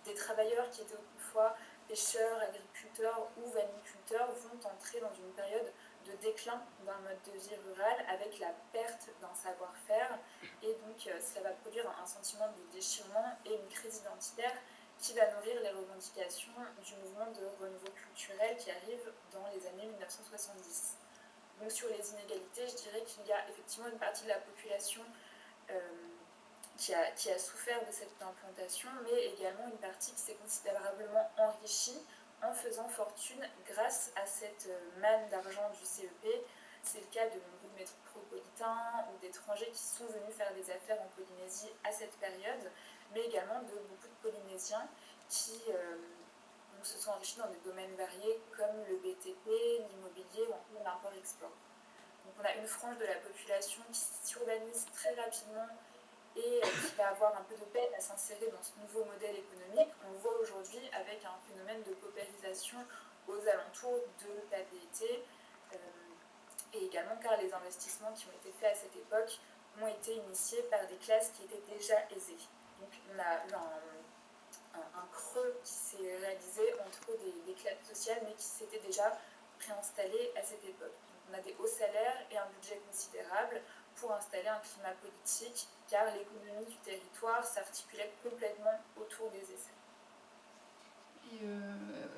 des travailleurs qui étaient autrefois pêcheurs, agriculteurs ou vaniculteurs vont entrer dans une période de déclin d'un mode de vie rural avec la perte d'un savoir-faire et donc cela va produire un sentiment de déchirement et une crise identitaire qui va nourrir les revendications du mouvement de renouveau culturel qui arrive dans les années 1970. Donc sur les inégalités, je dirais qu'il y a effectivement une partie de la population qui a souffert de cette implantation, mais également une partie qui s'est considérablement enrichie en faisant fortune grâce à cette manne d'argent du CEP. C'est le cas de nombreux métropolitains ou d'étrangers qui sont venus faire des affaires en Polynésie à cette période, mais également de beaucoup de Polynésiens qui se sont enrichis dans des domaines variés comme le BTP, l'immobilier ou encore l'import-export. Donc on a une frange de la population qui s'urbanise très rapidement et qui va avoir un peu de peine à s'insérer dans ce nouveau modèle économique. On le voit aujourd'hui avec un phénomène de paupérisation aux alentours de la PET, et également car les investissements qui ont été faits à cette époque ont été initiés par des classes qui étaient déjà aisées. Donc on a eu un creux qui s'est réalisé entre des classes sociales mais qui s'étaient déjà préinstallées à cette époque. Donc on a des hauts salaires et un budget considérable pour installer un climat politique, car l'économie du territoire s'articulait complètement autour des essais.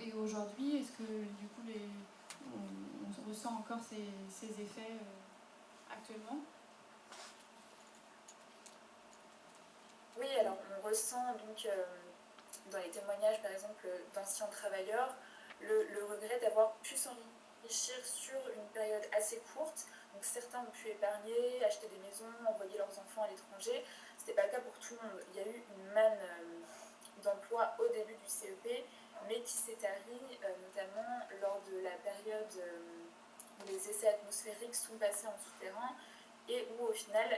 Et aujourd'hui, est-ce que du coup on ressent encore ces effets actuellement? Oui, alors on ressent donc dans les témoignages par exemple d'anciens travailleurs le regret d'avoir pu s'enrichir sur une période assez courte. Donc certains ont pu épargner, acheter des maisons, envoyer leurs enfants à l'étranger. Ce n'était pas le cas pour tout le monde. Il y a eu une manne d'emploi au début du CEP, mais qui s'est tarie notamment lors de la période où les essais atmosphériques sont passés en souterrain et où au final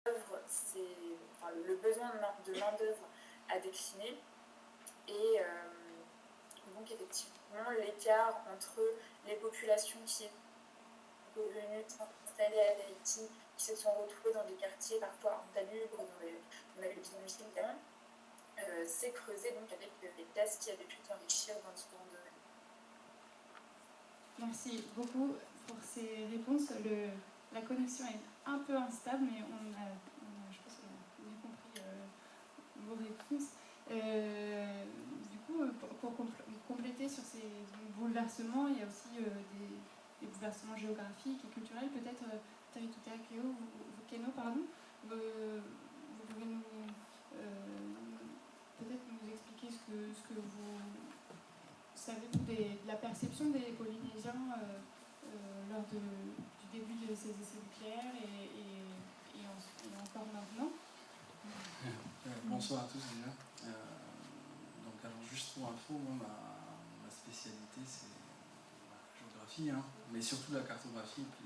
le besoin de main-d'œuvre a décliné. Et donc effectivement l'écart entre les populations qui sont venues s'installer à Tahiti, qui se sont retrouvées dans des quartiers parfois insalubres, dans les bidonvilles notamment, s'est creusé donc avec les classes qui avaient pu s'enrichir dans différents domaines. Merci beaucoup pour ces réponses. La connexion est un peu instable, mais je pense qu'on a bien compris vos réponses. Du coup, pour compléter sur ces bouleversements, il y a aussi des bouleversements géographiques et culturels. Peut-être, Tarituta Keno, pardon, vous pouvez peut-être nous expliquer ce que vous savez de la perception des Polynésiens lors du début de ces essais nucléaires et encore maintenant. Bonsoir à tous déjà. Donc alors juste pour info, moi ma spécialité c'est la géographie, hein, mais surtout la cartographie et puis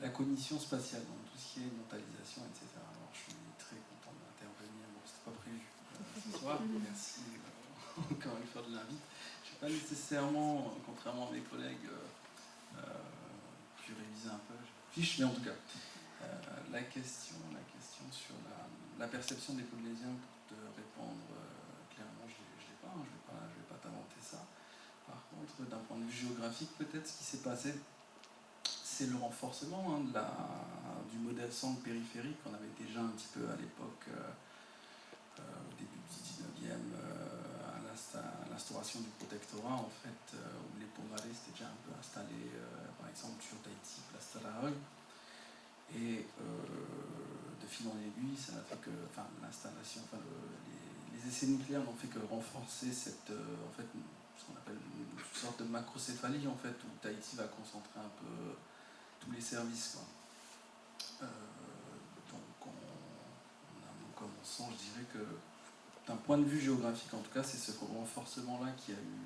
la cognition spatiale, donc tout ce qui est mentalisation, etc. Alors je suis très content d'intervenir, bon c'était pas prévu ce soir, merci encore une fois de l'invite. Je n'ai pas nécessairement, contrairement à mes collègues, j'ai révisé un peu, je fiche, mais en tout cas, la question sur la perception des Polynésiens, pour te répondre clairement, je ne l'ai pas, je vais pas t'inventer ça. Par contre, d'un point de vue géographique, peut-être ce qui s'est passé, c'est le renforcement du modèle centre-périphérique qu'on avait déjà un petit peu à l'époque, au début du 19e, à l'instauration du protectorat, en fait, où les Pongolais s'étaient déjà un peu installés, par exemple sur Tahiti, place Tararog. Et de fil en aiguille, ça n'a fait que, l'installation, les essais nucléaires n'ont fait que renforcer cette, en fait, ce qu'on appelle une sorte de macrocéphalie, en fait, où Tahiti va concentrer un peu tous les services, quoi. Donc, en commençant, je dirais que, d'un point de vue géographique, en tout cas, c'est ce renforcement-là qui a eu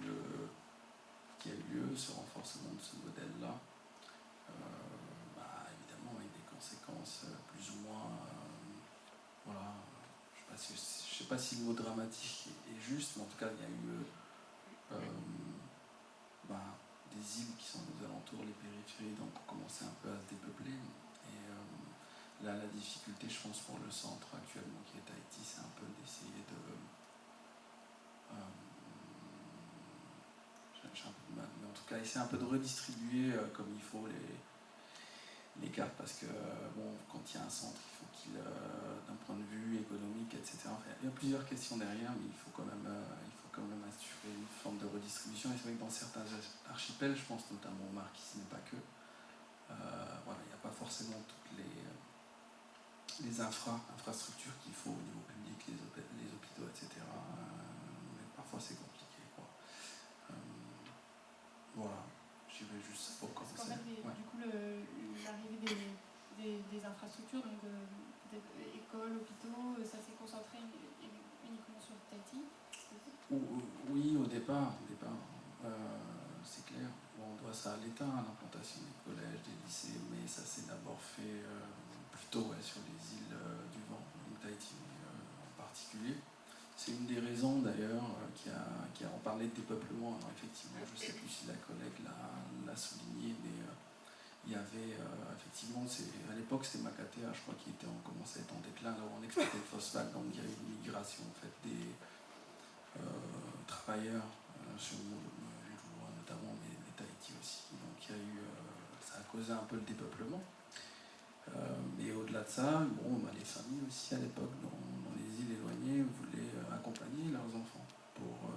lieu, ce renforcement de ce modèle-là. Évidemment avec des conséquences plus ou moins, voilà, je ne sais pas si le mot dramatique est juste, mais en tout cas il y a eu des îles qui sont aux alentours, les périphéries, donc ont commencé un peu à se dépeupler. Et là la difficulté, je pense, pour le centre actuellement qui est Tahiti, c'est un peu d'essayer de... j'ai un peu de mal, mais en tout cas essayer un peu de redistribuer comme il faut les cartes, parce que quand il y a un centre, il faut qu'il, d'un point de vue économique, etc. Enfin, il y a plusieurs questions derrière, mais il faut quand même assurer une forme de redistribution. Et c'est vrai que dans certains archipels, je pense notamment au Marquis, mais pas que, il n'y a pas forcément toutes les infrastructures qu'il faut au niveau public, les hôpitaux, etc. Mais parfois c'est compliqué, quoi. Voilà. Je dirais juste pour commencer. Parce qu'en fait, du coup, l'arrivée des infrastructures, donc peut-être écoles, hôpitaux, ça s'est concentré uniquement sur Tahiti. Oui, au départ, c'est clair. On doit ça à l'État, à l'implantation des collèges, des lycées, mais ça s'est d'abord fait plutôt sur les îles du vent, donc Tahiti en particulier. C'est une des raisons d'ailleurs qui a en parlé de dépeuplement. Alors effectivement, je ne sais plus si la collègue l'a souligné, mais il y avait effectivement, à l'époque c'était Makatea, je crois, qui commençait à être en déclin, là où on exploitait le phosphate, donc il y a eu une migration en fait des travailleurs sur notamment, mais Tahiti aussi. Donc il y a eu, ça a causé un peu le dépeuplement. Mais au-delà de ça, les familles aussi à l'époque dans les îles éloignées voulaient accompagner leurs enfants pour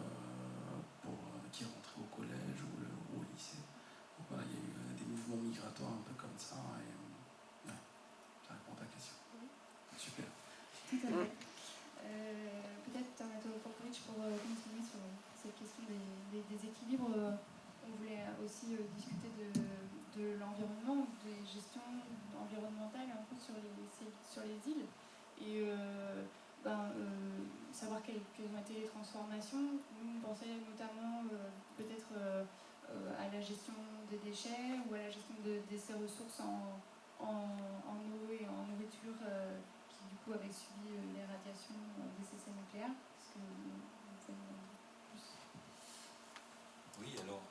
qui rentraient au collège ou au lycée. Donc voilà, il y a eu des mouvements migratoires un peu comme ça. Et ça répond à ta question. Oui. Super. Tout à fait. Peut-être Tarnato Popovic pour continuer sur cette question des équilibres. On voulait aussi discuter de l'environnement, des gestions environnementales un peu sur les îles et savoir quelles ont été les transformations. Nous, on pensait notamment peut-être à la gestion des déchets ou à la gestion de ces ressources en eau et en nourriture qui du coup avaient subi les radiations des essais nucléaires. Est-ce que vous pouvez nous en dire plus ? Oui, alors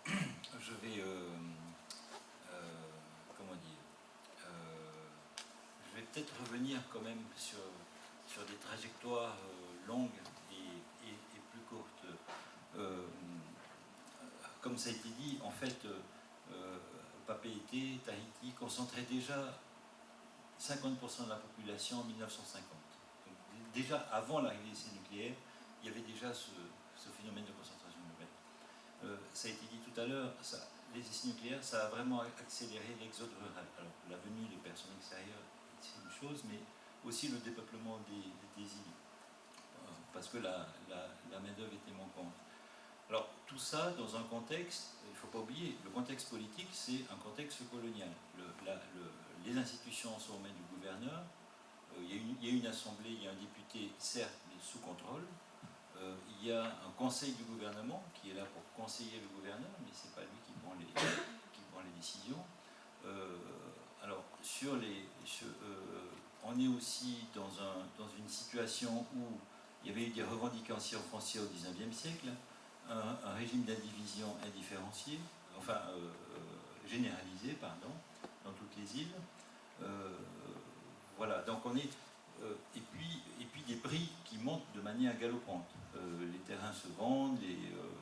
je vais je vais peut-être revenir quand même sur des trajectoires longues et plus courtes. Comme ça a été dit, en fait, Papeete, Tahiti concentrait déjà 50% de la population en 1950. Donc, déjà avant l'arrivée des essais nucléaires, il y avait déjà ce phénomène de concentration urbaine. ça a été dit tout à l'heure, les essais nucléaires, ça a vraiment accéléré l'exode rural. Alors, la venue des personnes extérieures, c'est une chose, mais aussi le dépeuplement des îles, parce que la main-d'œuvre était manquante. Alors, tout ça dans un contexte, il ne faut pas oublier, le contexte politique, c'est un contexte colonial. Les institutions sont aux mains du gouverneur. Il y a une assemblée, il y a un député, certes, mais sous contrôle. Il y a un conseil du gouvernement qui est là pour conseiller le gouverneur, mais ce n'est pas lui qui prend les décisions. Alors, on est aussi dans une situation où il y avait eu des revendications foncières au XIXe siècle, un régime d'indivision indifférencié, enfin généralisé, pardon, dans toutes les îles. Voilà, donc on est... et puis des prix qui montent de manière galopante. Les terrains se vendent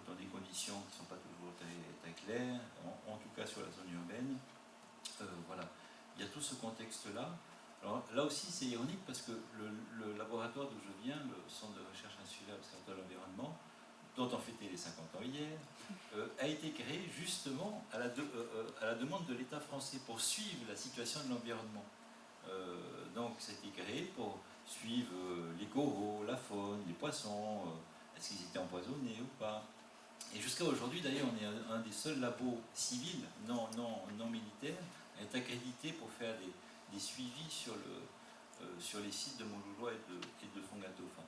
dans des conditions qui ne sont pas toujours très claires, en tout cas sur la zone urbaine. Voilà, il y a tout ce contexte-là. Alors là aussi c'est ironique parce que le laboratoire d'où je viens, le Centre de recherche insulaire observatoire de l'environnement, dont on fêtait les 50 ans hier, a été créé justement à la demande de l'État français pour suivre la situation de l'environnement. Donc c'était créé pour suivre les coraux, la faune, les poissons, est-ce qu'ils étaient empoisonnés ou pas. Et jusqu'à aujourd'hui d'ailleurs on est un des seuls labos civils, non militaires, à être accrédité pour faire des suivis sur les sites de Montloulois et de Fongatofa.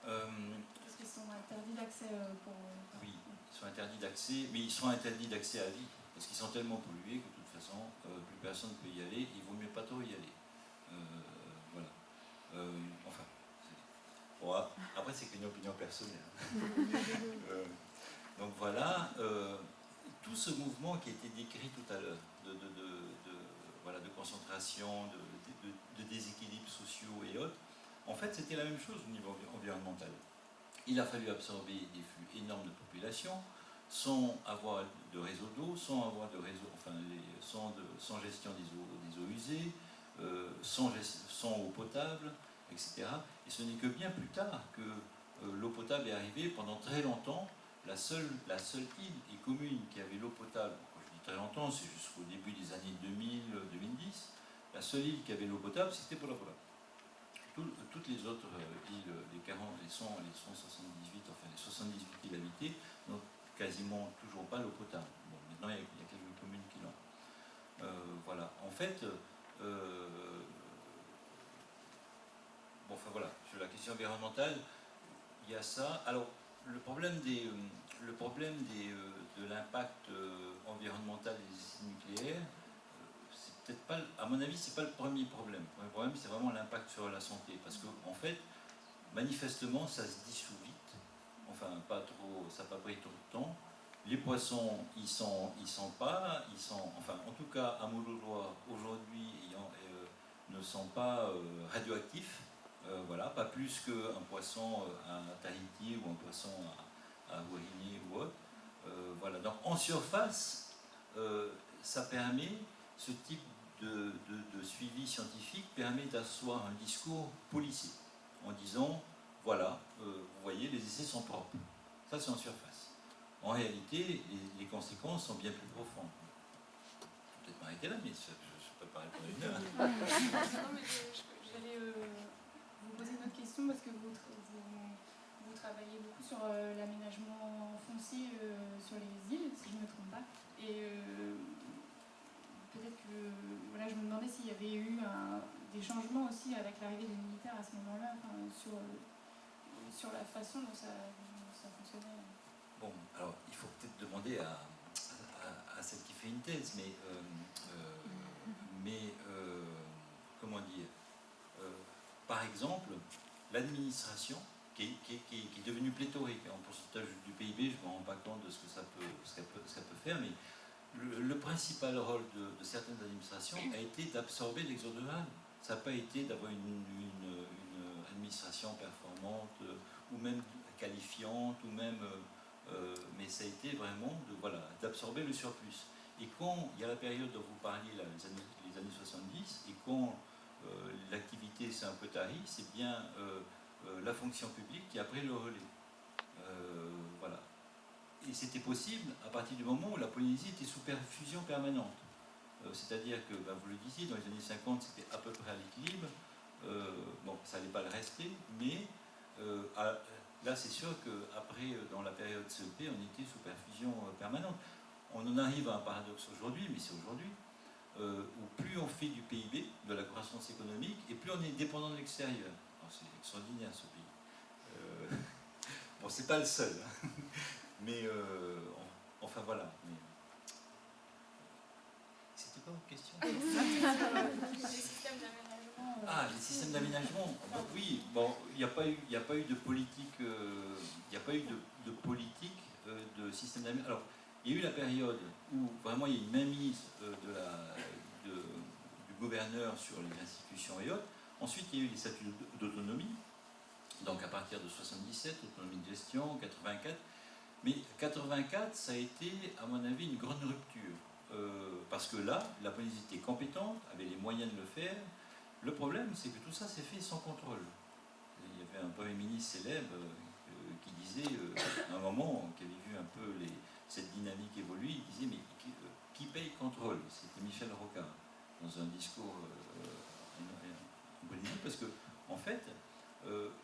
Parce qu'ils sont interdits d'accès pour... Oui, ils sont interdits d'accès, mais ils sont interdits d'accès à vie, parce qu'ils sont tellement pollués que de toute façon, plus personne ne peut y aller, il vaut mieux pas trop y aller. Voilà. Enfin, bon, après c'est qu'une opinion personnelle. Donc voilà, tout ce mouvement qui a été décrit tout à l'heure, de concentration, de déséquilibres sociaux et autres, en fait c'était la même chose au niveau environnemental. Il a fallu absorber des flux énormes de population, sans avoir de réseau d'eau, sans avoir de réseau, sans gestion des eaux usées, sans eau potable, etc. Et ce n'est que bien plus tard que l'eau potable est arrivée. Pendant très longtemps, la seule île et commune qui avait l'eau potable, quand je dis très longtemps, c'est jusqu'au début des années 2000-2010, la seule île qui avait l'eau potable, c'était Pola Pola. Toutes les autres îles, les 178, enfin les 78 îles habitées, n'ont quasiment toujours pas l'eau potable. Bon, maintenant, il y a quelques communes qui l'ont. Voilà. En fait, bon, enfin voilà, sur la question environnementale, il y a ça. Alors, le problème de l'impact environnemental des essais nucléaires, c'est peut-être pas, à mon avis, c'est pas le premier problème. Le premier problème, c'est vraiment l'impact sur la santé, parce que en fait, manifestement, ça se dissout vite. Enfin, pas trop, ça n'a pas pris trop de temps. Les poissons, ils sont pas, enfin, en tout cas, à Montloulois aujourd'hui, ne sont pas radioactifs. Voilà, pas plus qu'un poisson à Tahiti ou un poisson à Hawaii ou autre. Voilà, donc en surface, ça permet, ce type de suivi scientifique permet d'asseoir un discours policier en disant, voilà, vous voyez, les essais sont propres. Ça, c'est en surface. En réalité, les conséquences sont bien plus profondes. Je vais peut-être m'arrêter là, mais je ne peux pas répondre une heure. Non, mais j'allais vous poser une autre question parce que vous travaillez beaucoup sur l'aménagement foncier sur les îles, si je ne me trompe pas. Et peut-être que voilà, je me demandais s'il y avait eu des changements aussi avec l'arrivée des militaires à ce moment-là, sur la façon dont ça fonctionnait. Bon, alors il faut peut-être demander à celle qui fait une thèse, mais comment dire, par exemple, l'administration qui est devenue pléthorique en pourcentage du PIB, je ne me rends pas compte de ce qu'elle peut faire, mais le principal rôle de certaines administrations a été d'absorber l'exode rural. Ça n'a pas été d'avoir une administration performante ou même qualifiante, ou même, mais ça a été vraiment d'absorber le surplus. Et quand il y a la période dont vous parliez, là, les années 70, et quand l'activité s'est un peu tarie, c'est bien la fonction publique qui a pris le relais. Voilà. et c'était possible à partir du moment où la Polynésie était sous perfusion permanente. C'est-à-dire que, ben, vous le disiez, dans les années 50, c'était à peu près à l'équilibre. Bon, ça n'allait pas le rester, mais là, c'est sûr qu'après, dans la période CEP, on était sous perfusion permanente. On en arrive à un paradoxe aujourd'hui, mais c'est aujourd'hui, où plus on fait du PIB, de la croissance économique, et plus on est dépendant de l'extérieur. C'est extraordinaire ce pays. Bon, c'est pas le seul, hein. Mais enfin voilà. Mais... C'était quoi votre question? Les systèmes d'aménagement. Ah, les systèmes d'aménagement. Oui, bon, il n'y a pas eu de politique, il n'y a pas eu de politique de système d'aménagement. Alors, il y a eu la période où vraiment il y a une mainmise du gouverneur sur les institutions et autres. Ensuite, il y a eu les statuts d'autonomie. Donc à partir de 77, autonomie de gestion, 84. Mais 84, ça a été, à mon avis, une grande rupture. Parce que là, la Polynésie était compétente, avait les moyens de le faire. Le problème, c'est que tout ça s'est fait sans contrôle. Il y avait un Premier ministre célèbre qui disait, à un moment, qui avait vu un peu cette dynamique évoluer, il disait, mais qui paye contrôle? C'était Michel Rocard, dans un discours en Polynésie, parce que, en fait,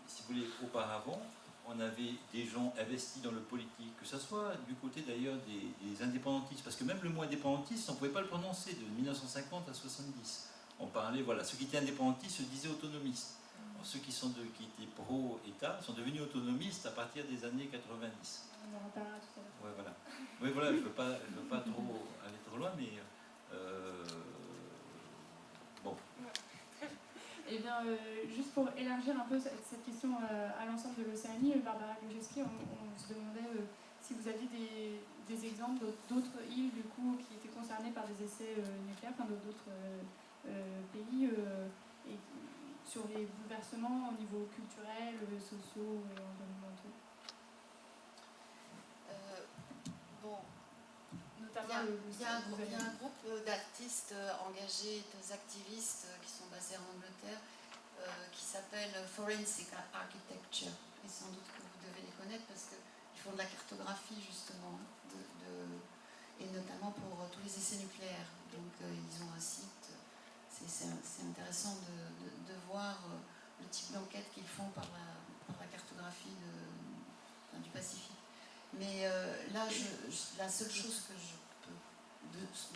si vous voulez, auparavant, on avait des gens investis dans le politique, que ce soit du côté d'ailleurs des indépendantistes, parce que même le mot indépendantiste, on ne pouvait pas le prononcer de 1950 à 70. On parlait, voilà, ceux qui étaient indépendantistes se disaient autonomistes. Alors, ceux qui étaient pro-État sont devenus autonomistes à partir des années 90. On en reparlera tout à l'heure. Ouais, voilà. Oui, voilà, je ne veux pas trop aller trop loin, mais bon. Eh bien, juste pour élargir un peu cette question à l'ensemble de l'Océanie, Barbara Glojewski, on se demandait si vous aviez des exemples d'autres îles du coup, qui étaient concernées par des essais nucléaires, enfin d'autres pays, et sur les bouleversements au niveau culturel, sociaux et environnementaux. Bon. Notamment il y a un groupe d'artistes engagés, d'activistes qui sont basés en Angleterre, qui s'appelle Forensic Architecture. Et sans doute que vous devez les connaître parce qu'ils font de la cartographie justement, et notamment pour tous les essais nucléaires. Donc ils ont un site, c'est intéressant de voir le type d'enquête qu'ils font par la cartographie du Pacifique. Mais là, la seule chose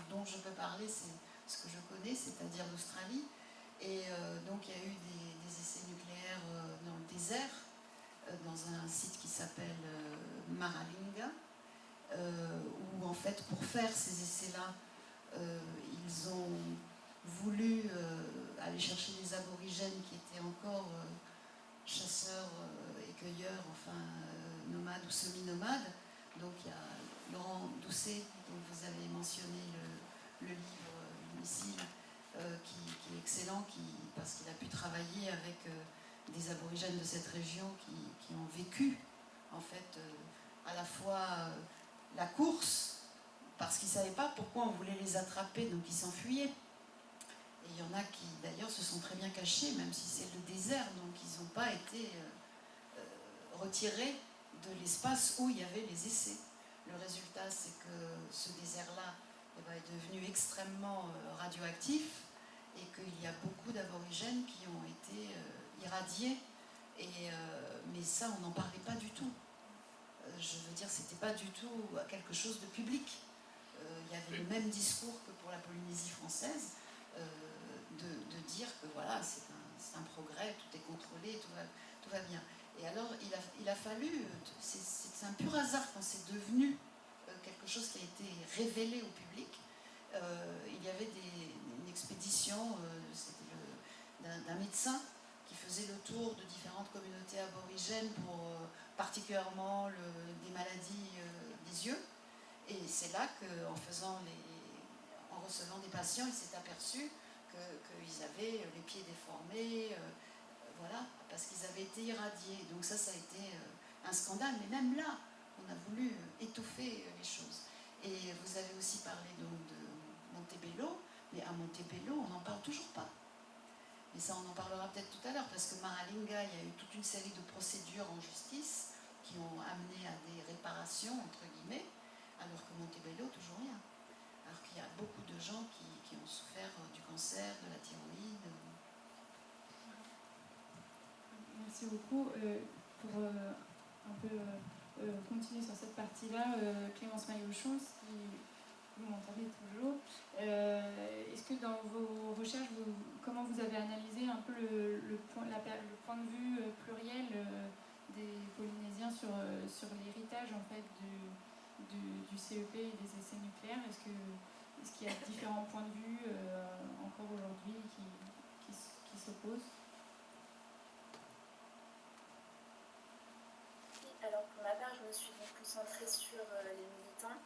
dont je peux parler, c'est ce que je connais, c'est-à-dire l'Australie. Et donc, il y a eu des essais nucléaires dans le désert, dans un site qui s'appelle Maralinga, où, en fait, pour faire ces essais-là, ils ont voulu aller chercher des aborigènes qui étaient encore chasseurs et cueilleurs, enfin nomades ou semi-nomades. Donc il y a Laurent Doucet, dont vous avez mentionné le livre Missile, qui est excellent, parce qu'il a pu travailler avec des aborigènes de cette région qui ont vécu en fait à la fois la course, parce qu'ils ne savaient pas pourquoi on voulait les attraper, donc ils s'enfuyaient. Et il y en a qui d'ailleurs se sont très bien cachés, même si c'est le désert, donc ils n'ont pas été retirés de l'espace où il y avait les essais. Le résultat, c'est que ce désert-là est devenu extrêmement radioactif et qu'il y a beaucoup d'aborigènes qui ont été irradiés. Mais ça, on n'en parlait pas du tout. Je veux dire, c'était pas du tout quelque chose de public. Il y avait le même discours que pour la Polynésie française, de dire que voilà, c'est un progrès, tout est contrôlé, tout va bien. Et alors, il a fallu, c'est un pur hasard quand c'est devenu quelque chose qui a été révélé au public. Il y avait une expédition d'un médecin qui faisait le tour de différentes communautés aborigènes pour particulièrement des maladies des yeux. Et c'est là qu'en recevant des patients, il s'est aperçu qu'ils avaient les pieds déformés, voilà, parce qu'ils avaient été irradiés. Donc ça a été un scandale, mais même là, on a voulu étouffer les choses. Et vous avez aussi parlé donc de Montebello, mais à Montebello, on n'en parle toujours pas. Mais ça, on en parlera peut-être tout à l'heure, parce que Maralinga, il y a eu toute une série de procédures en justice qui ont amené à des réparations, entre guillemets, alors que Montebello, toujours rien. Alors qu'il y a beaucoup de gens qui ont souffert du cancer, de la thyroïde. Merci beaucoup. Pour un peu continuer sur cette partie-là, Clémence Maillochon, si vous m'entendez toujours, est-ce que dans vos recherches, comment vous avez analysé un peu le point de vue pluriel des Polynésiens sur l'héritage en fait, du CEP et des essais nucléaires? Est-ce qu'il y a différents points de vue encore aujourd'hui qui s'opposent? Alors pour ma part, je me suis donc concentrée sur les militants,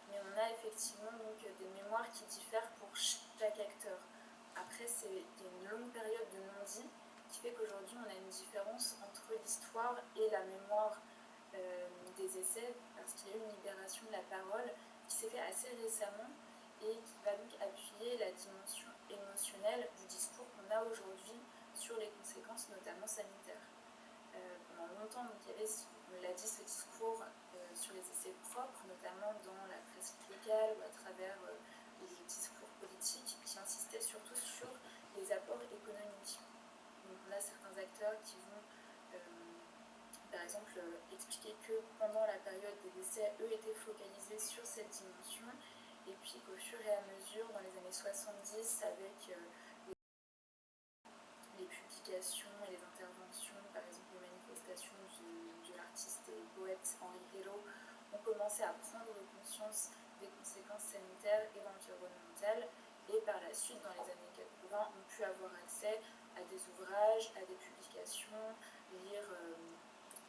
mais on a effectivement donc des mémoires qui diffèrent pour chaque acteur. Après, il y a une longue période de non-dit qui fait qu'aujourd'hui on a une différence entre l'histoire et la mémoire des essais, parce qu'il y a eu une libération de la parole qui s'est faite assez récemment et qui va donc appuyer la dimension émotionnelle du discours qu'on a aujourd'hui sur les conséquences, notamment sanitaires. Pendant longtemps, donc, il y avait, on l'a dit, ce discours sur les essais propres, notamment dans la presse locale ou à travers les discours politiques, qui insistaient surtout sur les apports économiques. Donc on a certains acteurs qui vont, par exemple, expliquer que pendant la période des essais, eux étaient focalisés sur cette dimension, et puis qu'au fur et à mesure, dans les années 70, avec les publications et les interventions, par exemple les manifestations de l'artiste et poète Henri Pello, ont commencé à prendre conscience des conséquences sanitaires et environnementales, et par la suite, dans les années 80, ont pu avoir accès à des ouvrages, à des publications, lire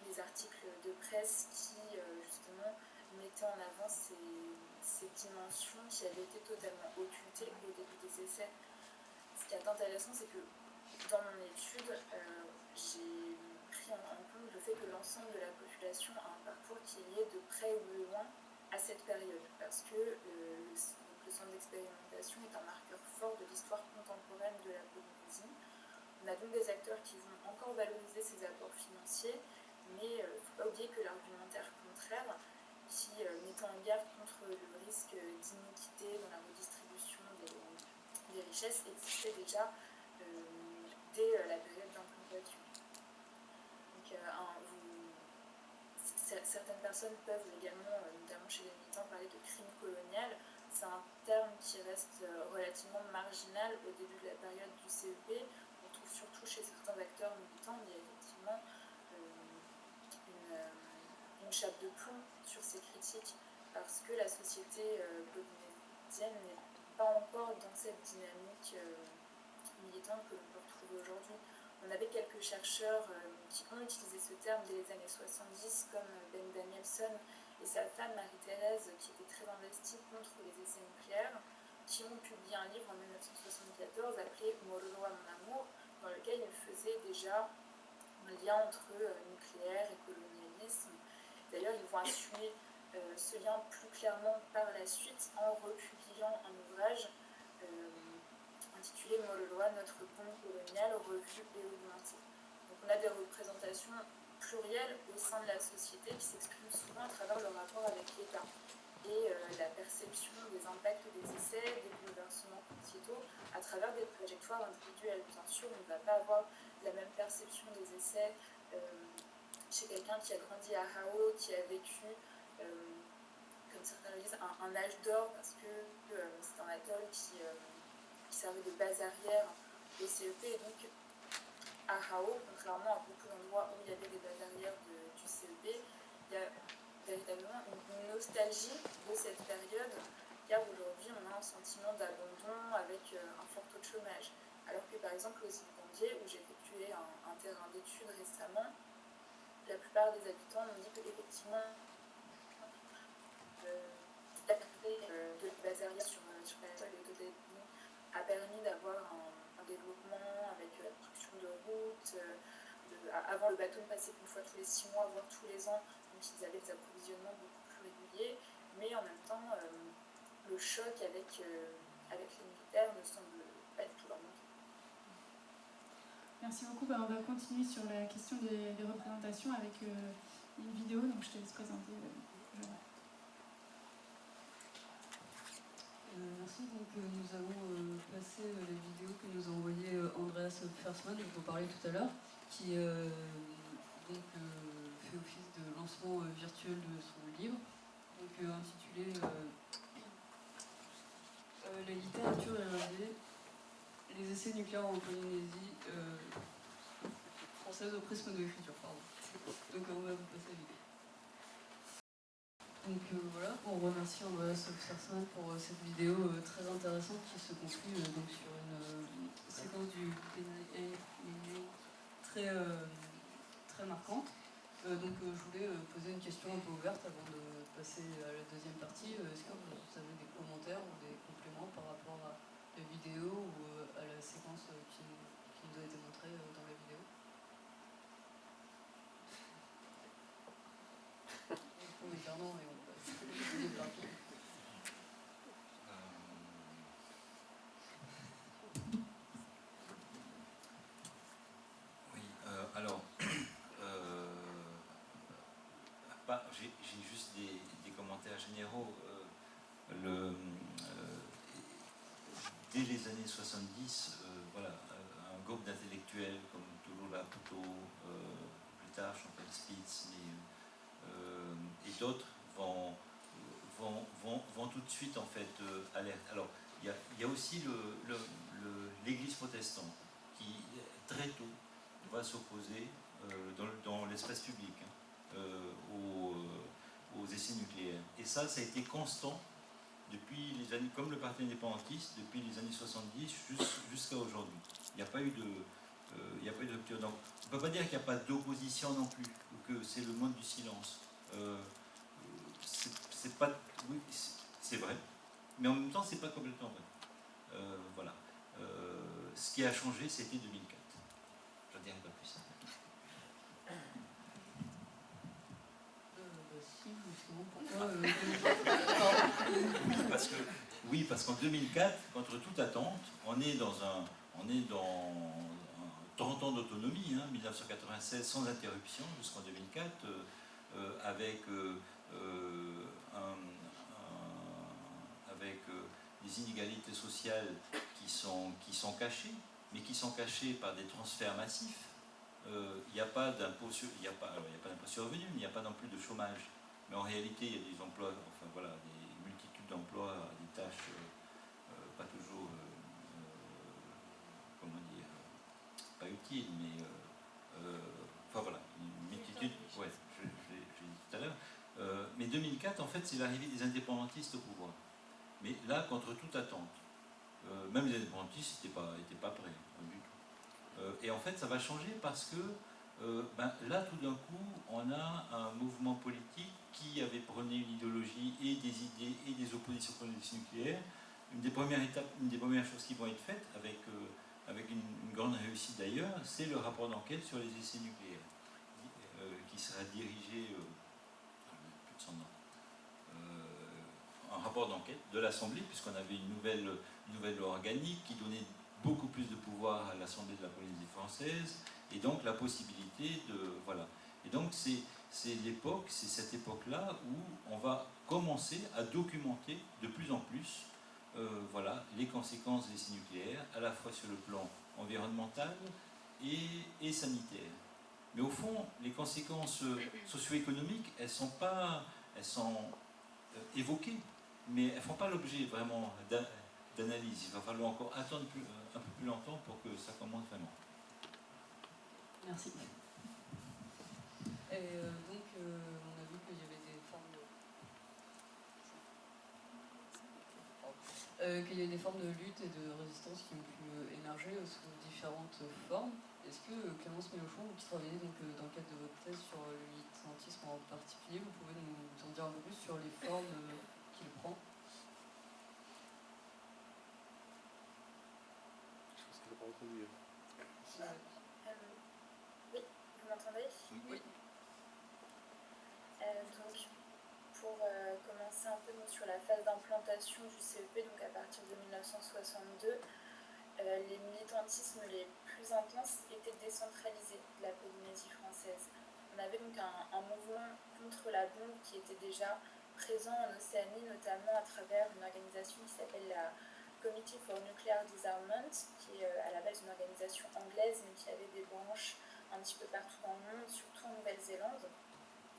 les articles de presse qui, justement, mettaient en avant ces dimensions qui avaient été totalement occultées au début des essais. Ce qui est intéressant, c'est que dans mon étude, j'ai pris en compte le fait que l'ensemble de la population a un parcours qui est lié de près ou de loin à cette période, parce que le centre d'expérimentation est un marqueur fort de l'histoire contemporaine de la Polynésie. On a donc des acteurs qui vont encore valoriser ces apports financiers, mais il ne faut pas oublier que l'argumentaire contraire, qui mettait en garde contre le risque d'iniquité dans la redistribution des richesses, existait déjà dès la période d'implantation. Donc, certaines personnes peuvent également, notamment chez les militants, parler de crime colonial. C'est un terme qui reste relativement marginal au début de la période du CEP. On trouve surtout chez certains acteurs militants, il y a effectivement une chape de plomb sur ces critiques, parce que la société polynésienne n'est pas encore dans cette dynamique militante que l'on peut retrouver aujourd'hui. On avait quelques chercheurs qui ont utilisé ce terme dès les années 70, comme Ben Danielson et sa femme Marie-Thérèse, qui était très investie contre les essais nucléaires, qui ont publié un livre en 1974 appelé Mororo à mon amour, dans lequel ils faisaient déjà un lien entre nucléaire et colonialisme. D'ailleurs, ils vont assumer ce lien plus clairement par la suite en republiant un ouvrage intitulé Mololoa, notre pont colonial revu et augmenté. Donc on a des représentations plurielles au sein de la société qui s'expriment souvent à travers le rapport avec l'État et la perception des impacts des essais, des bouleversements sociétaux à travers des trajectoires individuelles. Bien sûr, on ne va pas avoir la même perception des essais chez quelqu'un qui a grandi à Hao, qui a vécu, comme certains le disent, un âge d'or, parce que c'est un atoll qui servait de base arrière au CEP. Et donc, à Hao, contrairement à beaucoup d'endroits où il y avait des bases arrières du CEP, il y a véritablement une nostalgie de cette période, car aujourd'hui, on a un sentiment d'abandon avec un fort taux de chômage. Alors que, par exemple, aux îles Gambier, où j'ai effectué un terrain d'études récemment, la plupart des habitants m'ont dit qu'effectivement, de base arrière sur l'atoll et l'autotéléphone a permis d'avoir un développement avec la construction de routes. Avant, le bateau ne passait qu'une fois tous les 6 mois, voire tous les ans, donc ils avaient des approvisionnements beaucoup plus réguliers. Mais en même temps, le choc avec les militaires ne semble pas du tout leur manquer. Merci beaucoup. On va continuer sur la question des représentations avec une vidéo, donc je te laisse présenter. Merci. Donc, nous allons passer les vidéos que nous a envoyées Andreas Fersman, dont on parlait tout à l'heure, qui donc, fait office de lancement virtuel de son livre, donc, intitulé La littérature éradiée, les essais nucléaires en Polynésie française au prisme de l'écriture. Donc, on va vous passer la vidéo. Donc voilà, on remercie Andreas Fersman pour cette vidéo très intéressante qui se conclut donc sur une séquence du PNA très, très marquante. Donc je voulais poser une question un peu ouverte avant de passer à la deuxième partie. Est-ce que vous avez des commentaires ou des compléments par rapport à la vidéo ou à la séquence qui nous a été montrée dans la vidéo? On met un nom et on va Oui, alors, j'ai juste des commentaires généraux. Dès les années 70, voilà, un groupe d'intellectuels comme Touloula Poutot, plus tard Chantal Spitz et d'autres vont tout de suite en fait alerte. Alors il y a aussi l'Église protestante qui très tôt va s'opposer dans l'espace public aux essais nucléaires. Et ça a été constant depuis les années, comme le Parti indépendantiste, depuis les années 70 jusqu'à aujourd'hui. Il n'y a pas eu de rupture. Donc, on ne peut pas dire qu'il n'y a pas d'opposition non plus, ou que c'est le monde du silence. C'est pas, oui, c'est vrai, mais en même temps, c'est pas complètement vrai. Voilà. Ce qui a changé, c'était 2004. Je ne dirai pas plus. Parce qu'en 2004, contre toute attente, on est dans 30 ans d'autonomie, 1996 sans interruption jusqu'en 2004, avec des inégalités sociales qui sont cachées, mais qui sont cachées par des transferts massifs. Il n'y a pas d'impôt sur le revenu, mais il n'y a pas non plus de chômage. Mais en réalité, il y a des emplois, enfin voilà, des multitudes d'emplois, des tâches pas toujours, comment dire, pas utiles, mais enfin voilà, une multitude, ouais, je l'ai dit tout à l'heure. Mais 2004, en fait, c'est l'arrivée des indépendantistes au pouvoir. Mais là, contre toute attente, même les indépendantistes n'étaient pas prêts du tout. Et en fait, ça va changer parce que là, tout d'un coup, on a un mouvement politique qui avait prôné une idéologie et des idées et des oppositions contre les nucléaires. Une des premières choses qui vont être faites, avec une grande réussite d'ailleurs, c'est le rapport d'enquête sur les essais nucléaires, qui sera dirigé, plus de son nom, un rapport d'enquête de l'Assemblée, puisqu'on avait une nouvelle loi organique qui donnait beaucoup plus de pouvoir à l'Assemblée de la Polynésie française, et donc la possibilité de... Voilà. Et donc c'est cette époque-là où on va commencer à documenter de plus en plus voilà, les conséquences des essais nucléaires, à la fois sur le plan environnemental et sanitaire. Mais au fond, les conséquences socio-économiques, elles sont évoquées, mais elles ne font pas l'objet vraiment d'analyse. Il va falloir encore attendre un peu plus longtemps pour que ça commence vraiment. Merci. Et donc, on a vu qu'il y avait des formes de lutte et de résistance qui ont pu émerger sous différentes formes. Est-ce que Clémence Mélenchon, qui travaillait donc, dans le cadre de votre thèse sur le militantisme en particulier, vous pouvez nous en dire un peu plus sur les formes qu'il prend? Je pense qu'elle n'a pas entendu. Oui, vous m'entendez? Oui. Donc, pour commencer un peu donc, sur la phase d'implantation du CEP, donc à partir de 1962, les militantismes les plus intenses étaient décentralisés de la Polynésie française. on avait donc un mouvement contre la bombe qui était déjà présent en Océanie, notamment à travers une organisation qui s'appelle la Committee for Nuclear Disarmament, qui est à la base une organisation anglaise, mais qui avait des branches un petit peu partout dans le monde, surtout en Nouvelle-Zélande.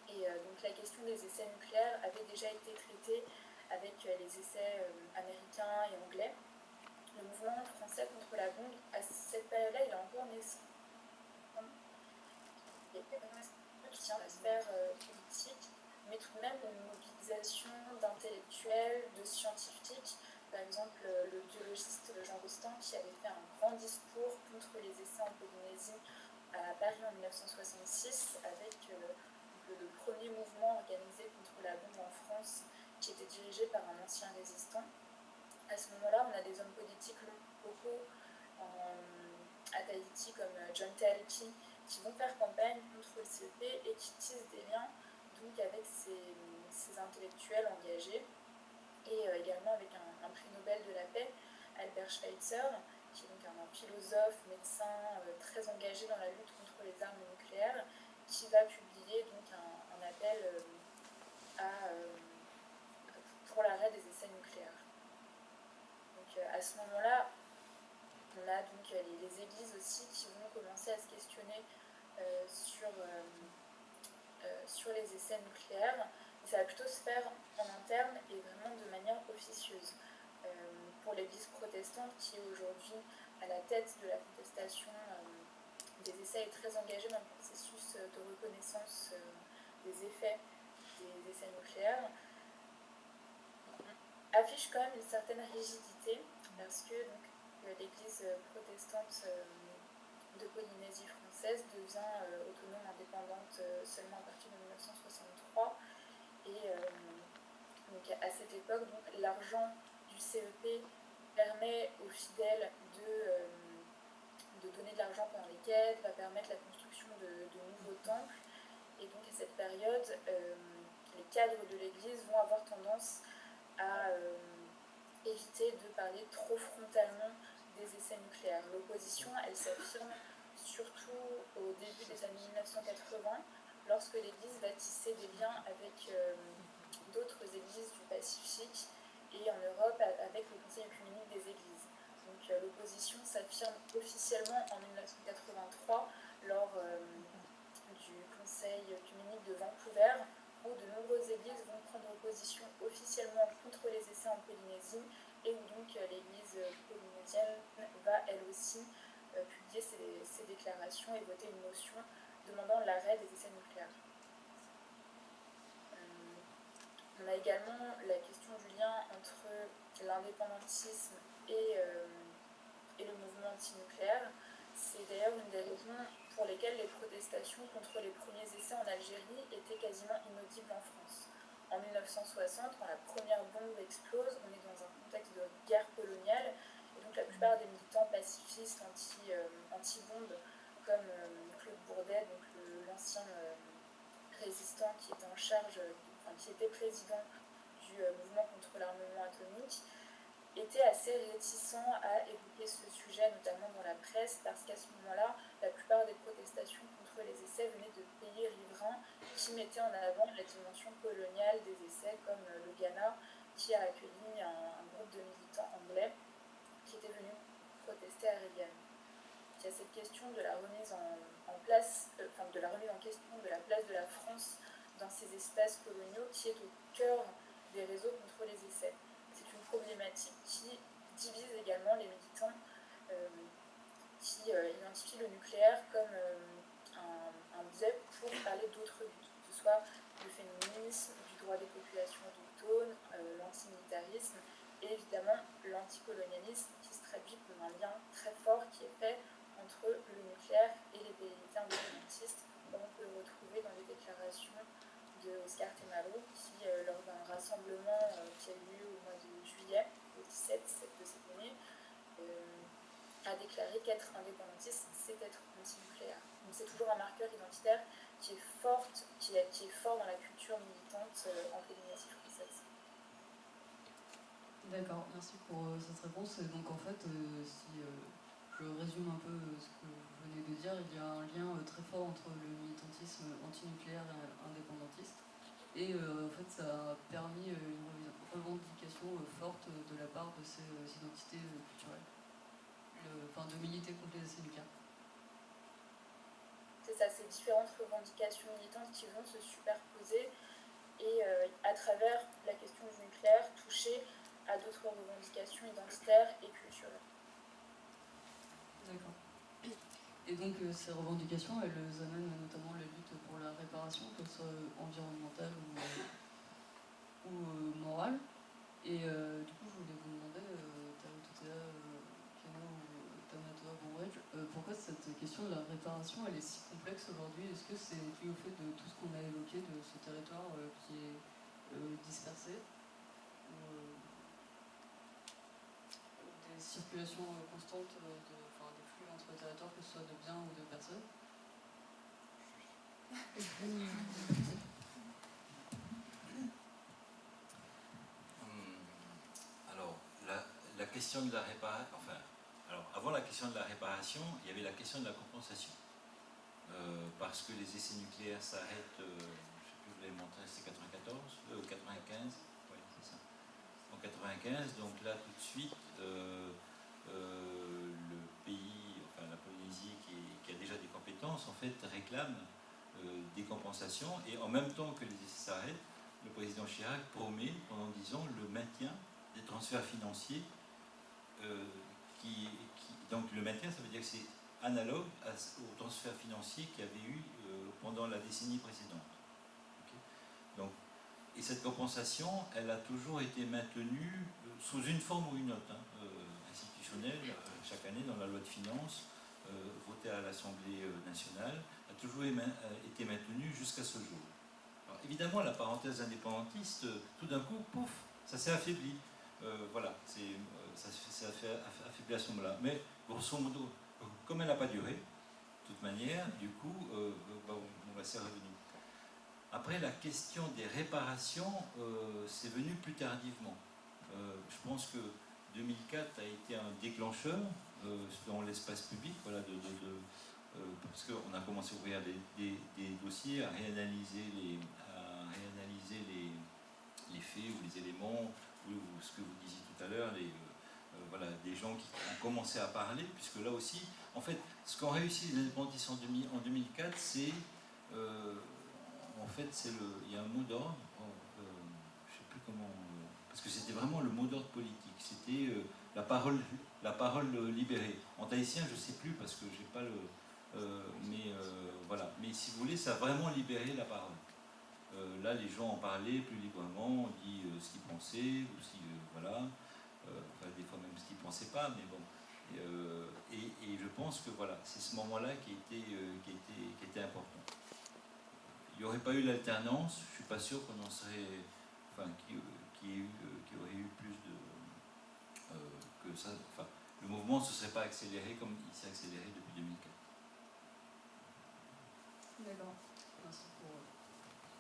Et donc la question des essais nucléaires avait déjà été traitée avec les essais américains et anglais. Le mouvement français contre la bombe, à cette période-là, il est encore naissant. Il y a qui tient à la sphère politique, mais tout de même une mobilisation d'intellectuels, de scientifiques. Par exemple, le biologiste Jean Rostand qui avait fait un grand discours contre les essais en Polynésie à Paris en 1966, avec le premier mouvement organisé contre la bombe en France, qui était dirigé par un ancien résistant. À ce moment-là, on a des hommes politiques locaux à Tahiti comme John Terry qui vont faire campagne contre le CEP et qui tissent des liens donc, avec ces intellectuels engagés et également avec un prix Nobel de la paix, Albert Schweitzer, qui est donc un philosophe, médecin très engagé dans la lutte contre les armes nucléaires, qui va publier donc un appel pour l'arrêt des essais nucléaires. Donc à ce moment-là, on a donc les églises aussi qui vont commencer à se questionner sur les essais nucléaires. Et ça va plutôt se faire en interne et vraiment de manière officieuse. Pour l'église protestante qui est aujourd'hui à la tête de la contestation des essais et très engagée dans le processus de reconnaissance des effets des essais nucléaires, affiche quand même une certaine rigidité parce que donc, l'église protestante de Polynésie française devient autonome, indépendante seulement à partir de 1963 et donc à cette époque donc, l'argent du CEP permet aux fidèles de donner de l'argent pendant les quêtes, va permettre la construction de nouveaux temples et donc à cette période les cadres de l'église vont avoir tendance à éviter de parler trop frontalement des essais nucléaires. L'opposition, elle s'affirme surtout au début des années 1980, lorsque l'Église va tisser des liens avec d'autres églises du Pacifique et en Europe avec le Conseil œcuménique des Églises. Donc l'opposition s'affirme officiellement en 1983 lors du Conseil œcuménique de Vancouver, où de nombreuses églises vont prendre position officiellement contre les essais en Polynésie et où donc l'église polynésienne va elle aussi publier ses déclarations et voter une motion demandant l'arrêt des essais nucléaires. On a également la question du lien entre l'indépendantisme et le mouvement anti-nucléaire. C'est d'ailleurs une des raisons pour lesquelles les protestations contre les premiers essais en Algérie étaient quasiment inaudibles en France. En 1960, quand la première bombe explose, on est dans un contexte de guerre coloniale, et donc la plupart des militants pacifistes anti-bombe, comme Claude Bourdet, donc l'ancien résistant qui était en charge, qui était président du mouvement contre l'armement atomique, était assez réticent à évoquer ce sujet, notamment dans la presse, parce qu'à ce moment-là, la plupart des protestations contre les essais venaient de pays riverains qui mettaient en avant la dimension coloniale des essais, comme le Ghana, qui a accueilli un groupe de militants anglais qui étaient venus protester à Reagan. Il y a cette question de la remise en question de la place de la France dans ces espaces coloniaux qui est au cœur des réseaux contre les essais. C'est une problématique qui divise également les militants qui identifient le nucléaire comme un biais pour parler d'autres buts, que ce soit le féminisme, du droit des populations autochtones, l'antimilitarisme et évidemment l'anticolonialisme qui se traduit par un lien très fort qui est fait entre le nucléaire et les velléités indépendantistes, comme on peut le retrouver dans les déclarations de Oscar Temalo, qui, lors d'un rassemblement qui a eu lieu au mois de juillet, le 17 de cette année, a déclaré qu'être indépendantiste, c'est être anti-nucléaire. Donc c'est toujours un marqueur identitaire qui est fort dans la culture militante en Polynésie française. D'accord, merci pour cette réponse. Et donc en fait, si je résume un peu ce que vous venez de dire, il y a un lien très fort entre le militantisme antinucléaire et indépendantiste. Et en fait, ça a permis une revendication forte de la part de ces identités culturelles, enfin de militer contre les essais nucléaires. C'est ça, ces différentes revendications militantes qui vont se superposer et à travers la question du nucléaire toucher à d'autres revendications identitaires et culturelles. D'accord. Et donc ces revendications, elles amènent notamment la lutte pour la réparation, qu'elle soit environnementale ou morale. Et du coup, je voulais vous demander, Taototea, Keno ou Tamatoa Bonredge, pourquoi cette question de la réparation, elle est si complexe aujourd'hui? Est-ce que c'est dû au fait de tout ce qu'on a évoqué, de ce territoire qui est dispersé, ou des circulations constantes, des flux entre territoires, que ce soit de biens ou de personnes? Alors, la question de la réparation, avant la question de la réparation, il y avait la question de la compensation. Parce que les essais nucléaires s'arrêtent, je ne sais plus, vous l'avez montré, c'est 94 ou 95, oui, c'est ça. En 95, donc là tout de suite, le pays, enfin la Polynésie qui a déjà des compétences, en fait, réclame des compensations, et en même temps que les essais s'arrêtent, le président Chirac promet pendant 10 ans le maintien des transferts financiers. Donc le maintien, ça veut dire que c'est analogue aux transferts financiers qu'il y avait eu pendant la décennie précédente. Okay. Donc, et cette compensation, elle a toujours été maintenue sous une forme ou une autre, institutionnelle, chaque année dans la loi de finances, votée à l'Assemblée nationale, a toujours été maintenue jusqu'à ce jour. Alors, évidemment, la parenthèse indépendantiste, tout d'un coup, pouf, ça s'est affaibli. Voilà, ça s'est affaibli à ce moment-là. Mais grosso modo, comme elle n'a pas duré, de toute manière, du coup, c'est revenu. Après, la question des réparations, c'est venu plus tardivement. Je pense que 2004 a été un déclencheur dans l'espace public, voilà, parce qu'on a commencé à ouvrir des dossiers, à réanalyser les faits ou les éléments, ou ce que vous disiez tout à l'heure, voilà, des gens qui ont commencé à parler, puisque là aussi, en fait, ce qu'ont réussi les indépendantistes en 2004, c'est, en fait, il y a un mot d'ordre, je ne sais plus comment, parce que c'était vraiment le mot d'ordre politique, c'était la parole libérée. En tahitien, je ne sais plus, parce que j'ai pas voilà. Mais si vous voulez, ça a vraiment libéré la parole. Là, les gens en parlaient plus librement, on dit ce qu'ils pensaient, ou si, voilà. Des fois même ce qu'ils ne pensaient pas, mais bon. Et je pense que voilà, c'est ce moment-là qui était important. Il n'y aurait pas eu l'alternance, je ne suis pas sûr qu'on en serait. Enfin, qu'il y aurait eu plus de. Que ça. Enfin, le mouvement ne se serait pas accéléré comme il s'est accéléré depuis 2004. D'accord, merci pour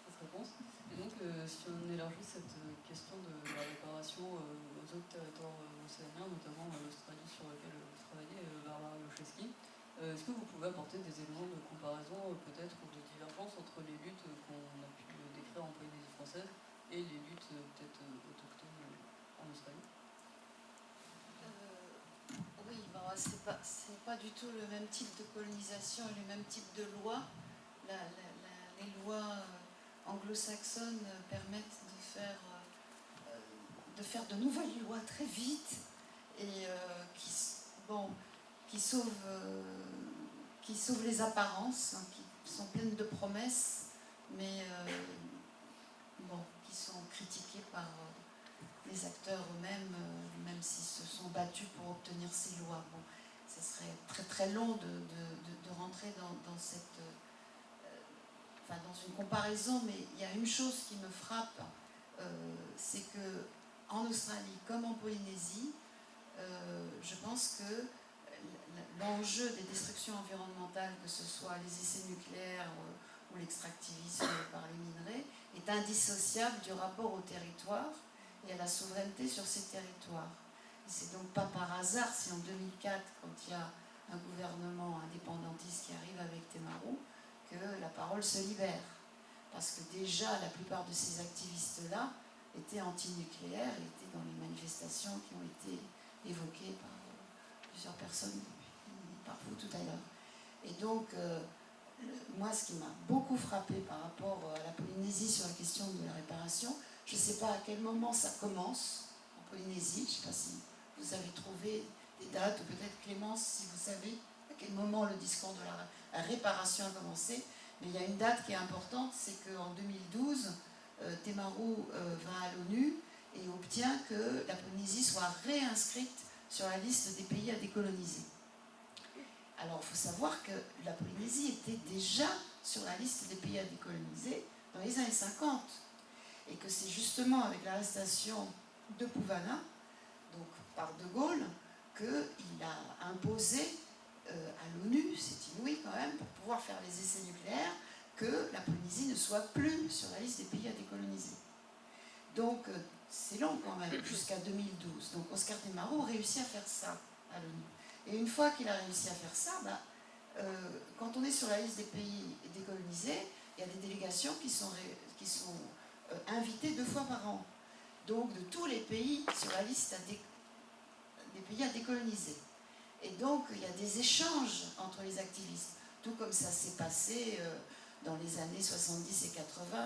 cette réponse. Et donc, si on élargit cette question de la réparation aux autres territoires océaniens, notamment l'Australie sur laquelle vous travaillez, Barbara Locheski, est-ce que vous pouvez apporter des éléments de comparaison, peut-être, ou de divergence entre les luttes qu'on a pu décrire en Polynésie française et les luttes peut-être autochtones en Australie? Oui, c'est pas du tout le même type de colonisation et le même type de loi. Les lois anglo-saxonnes permettent de faire de nouvelles lois très vite et qui sauvent les apparences, hein, qui sont pleines de promesses, mais qui sont critiquées par les acteurs eux-mêmes, même s'ils se sont battus pour obtenir ces lois. Bon, ce serait très très long de rentrer dans cette... dans une comparaison, mais il y a une chose qui me frappe, c'est que en Australie comme en Polynésie, je pense que l'enjeu des destructions environnementales, que ce soit les essais nucléaires ou l'extractivisme par les minerais, est indissociable du rapport au territoire et à la souveraineté sur ces territoires. Et c'est donc pas par hasard si en 2004, quand il y a un gouvernement indépendantiste qui arrive avec Temaru, que la parole se libère. Parce que déjà, la plupart de ces activistes-là étaient antinucléaires et étaient dans les manifestations qui ont été évoquées par plusieurs personnes, par vous tout à l'heure. Et donc, moi, ce qui m'a beaucoup frappé par rapport à la Polynésie sur la question de la réparation, je ne sais pas à quel moment ça commence en Polynésie, je ne sais pas si vous avez trouvé des dates, ou peut-être Clémence, si vous savez à quel moment le discours de la réparation a commencé. Mais il y a une date qui est importante, c'est qu'en 2012, Temaru va à l'ONU et obtient que la Polynésie soit réinscrite sur la liste des pays à décoloniser. Alors il faut savoir que la Polynésie était déjà sur la liste des pays à décoloniser dans les années 50 et que c'est justement avec l'arrestation de Puvana, donc par De Gaulle, qu'il a imposé à l'ONU, c'est inouï quand même, pour pouvoir faire les essais nucléaires, que la Polynésie ne soit plus sur la liste des pays à décoloniser. Donc c'est long quand même, jusqu'à 2012. Donc Oscar Temaru réussit à faire ça à l'ONU. Et une fois qu'il a réussi à faire ça, quand on est sur la liste des pays décolonisés, il y a des délégations qui sont invitées 2 fois par an. Donc de tous les pays sur la liste des pays à décoloniser. Et donc, il y a des échanges entre les activistes, tout comme ça s'est passé dans les années 70 et 80,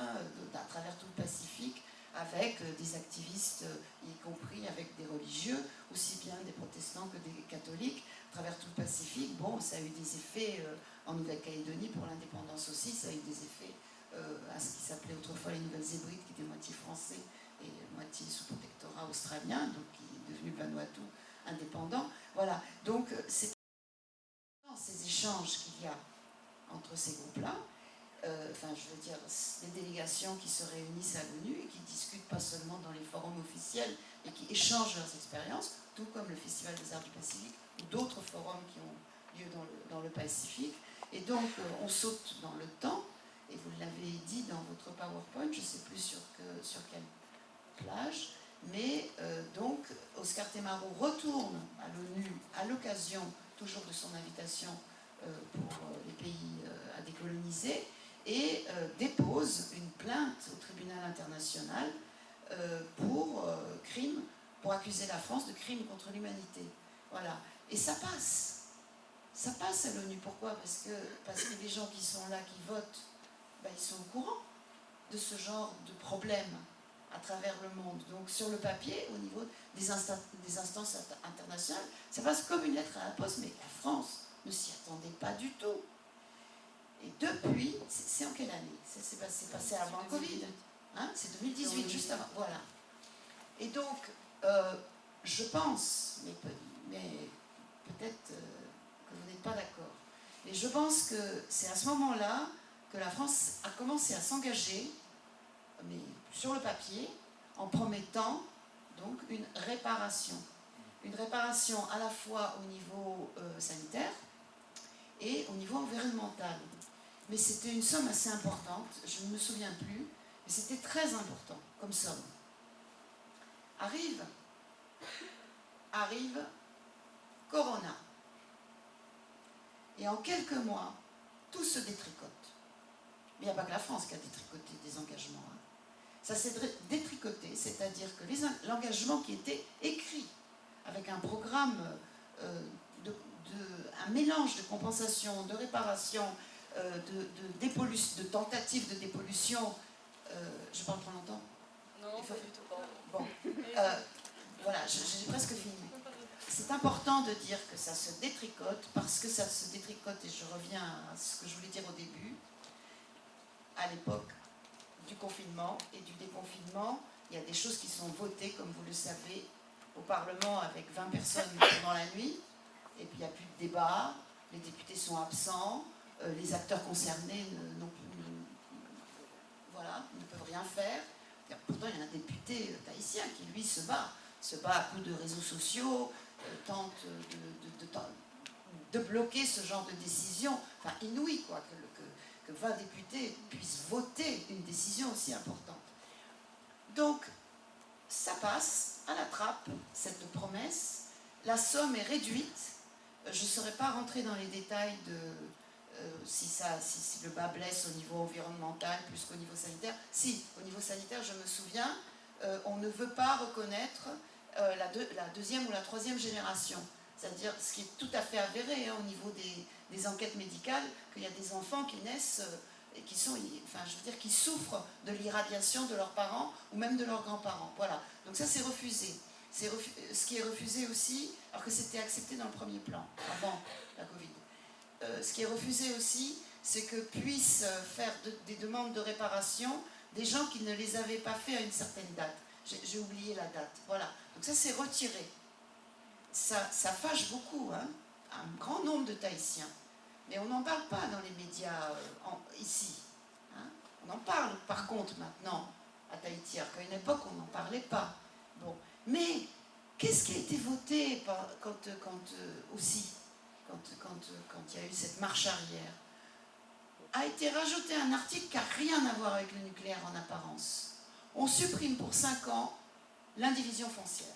à travers tout le Pacifique, avec des activistes, y compris avec des religieux, aussi bien des protestants que des catholiques, à travers tout le Pacifique. Bon, ça a eu des effets en Nouvelle-Calédonie pour l'indépendance aussi, ça a eu des effets à ce qui s'appelait autrefois les Nouvelles Hébrides, qui étaient moitié français et moitié sous protectorat australien, donc qui est devenu Vanuatu indépendant. Voilà, donc c'est dans ces échanges qu'il y a entre ces groupes-là, je veux dire, des délégations qui se réunissent à l'ONU et qui discutent pas seulement dans les forums officiels et qui échangent leurs expériences, tout comme le Festival des Arts du Pacifique ou d'autres forums qui ont lieu dans le Pacifique. Et donc, on saute dans le temps, et vous l'avez dit dans votre PowerPoint, je ne sais plus sur quelle plage, mais donc Oscar Temaru retourne à l'ONU à l'occasion toujours de son invitation pour les pays à décoloniser et dépose une plainte au tribunal international pour accuser la France de crime contre l'humanité. Voilà. Et ça passe. Ça passe à l'ONU. Pourquoi ? Parce que les gens qui sont là, qui votent, ils sont au courant de ce genre de problème à travers le monde. Donc sur le papier, au niveau des instances internationales, ça passe comme une lettre à la poste, mais la France ne s'y attendait pas du tout. Et depuis, c'est en quelle année ? C'est passé avant le Covid. Hein, c'est 2018, juste avant. Voilà. Et donc, je pense, mais peut-être que vous n'êtes pas d'accord, mais je pense que c'est à ce moment-là que la France a commencé à s'engager, mais sur le papier, en promettant donc une réparation. Une réparation à la fois au niveau sanitaire et au niveau environnemental. Mais c'était une somme assez importante, je ne me souviens plus, mais c'était très important comme somme. Arrive Corona. Et en quelques mois, tout se détricote. Mais il n'y a pas que la France qui a détricoté des engagements. Hein. Ça s'est détricoté, c'est-à-dire que l'engagement qui était écrit avec un programme, un mélange de compensation, de réparation, de tentatives de dépollution. Je parle trop longtemps ? Non, pas du tout. Bon, voilà, j'ai presque fini. C'est important de dire que ça se détricote, parce que ça se détricote, et je reviens à ce que je voulais dire au début, à l'époque du confinement et du déconfinement, il y a des choses qui sont votées, comme vous le savez, au Parlement avec 20 personnes pendant la nuit, et puis il n'y a plus de débat, les députés sont absents, les acteurs concernés ne peuvent rien faire. Pourtant, il y a un député tahitien qui, lui, se bat à coups de réseaux sociaux, tente de bloquer ce genre de décision, inouï, quoi, que 20 députés puissent voter une décision aussi importante. Donc, ça passe à la trappe, cette promesse, la somme est réduite, Je ne saurais pas rentrer dans les détails de si le bas blesse au niveau environnemental plus qu'au niveau sanitaire. Si, au niveau sanitaire, je me souviens, on ne veut pas reconnaître la deuxième ou la troisième génération. C'est-à-dire, ce qui est tout à fait avéré au niveau des enquêtes médicales, qu'il y a des enfants qui naissent et qui sont, enfin, je veux dire, qui souffrent de l'irradiation de leurs parents ou même de leurs grands-parents. Voilà. Donc ça, c'est refusé. Ce qui est refusé aussi, alors que c'était accepté dans le premier plan, avant la Covid. Ce qui est refusé aussi, c'est que puissent faire des demandes de réparation des gens qui ne les avaient pas fait à une certaine date. J'ai oublié la date. Voilà. Donc ça, c'est retiré. Ça fâche beaucoup, hein, un grand nombre de Tahitiens. Mais on n'en parle pas dans les médias ici. Hein. On en parle, par contre, maintenant, à Tahiti, alors qu'à une époque, on n'en parlait pas. Bon. Mais qu'est-ce qui a été voté quand il y a eu cette marche arrière? A été rajouté un article qui n'a rien à voir avec le nucléaire en apparence. On supprime pour 5 ans l'indivision foncière.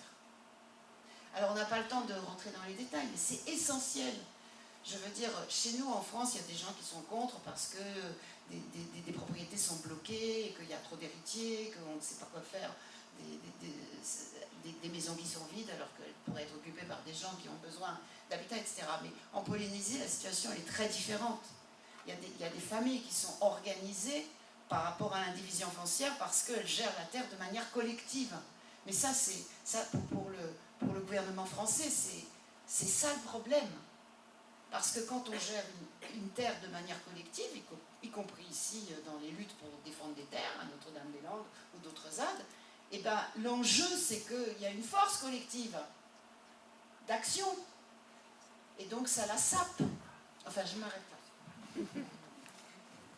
Alors on n'a pas le temps de rentrer dans les détails, mais c'est essentiel. Je veux dire, chez nous en France, il y a des gens qui sont contre parce que des propriétés sont bloquées, et qu'il y a trop d'héritiers, qu'on ne sait pas quoi faire, des maisons qui sont vides alors qu'elles pourraient être occupées par des gens qui ont besoin d'habitat, etc. Mais en Polynésie, la situation elle est très différente. Il y a des familles qui sont organisées par rapport à l'indivision foncière parce qu'elles gèrent la terre de manière collective. Mais ça pour le gouvernement français, c'est ça le problème. Parce que quand on gère une terre de manière collective, y compris ici dans les luttes pour défendre des terres, à Notre-Dame-des-Landes ou d'autres ZAD, eh ben, l'enjeu c'est qu'il y a une force collective d'action. Et donc ça la sape. Enfin, je m'arrête là.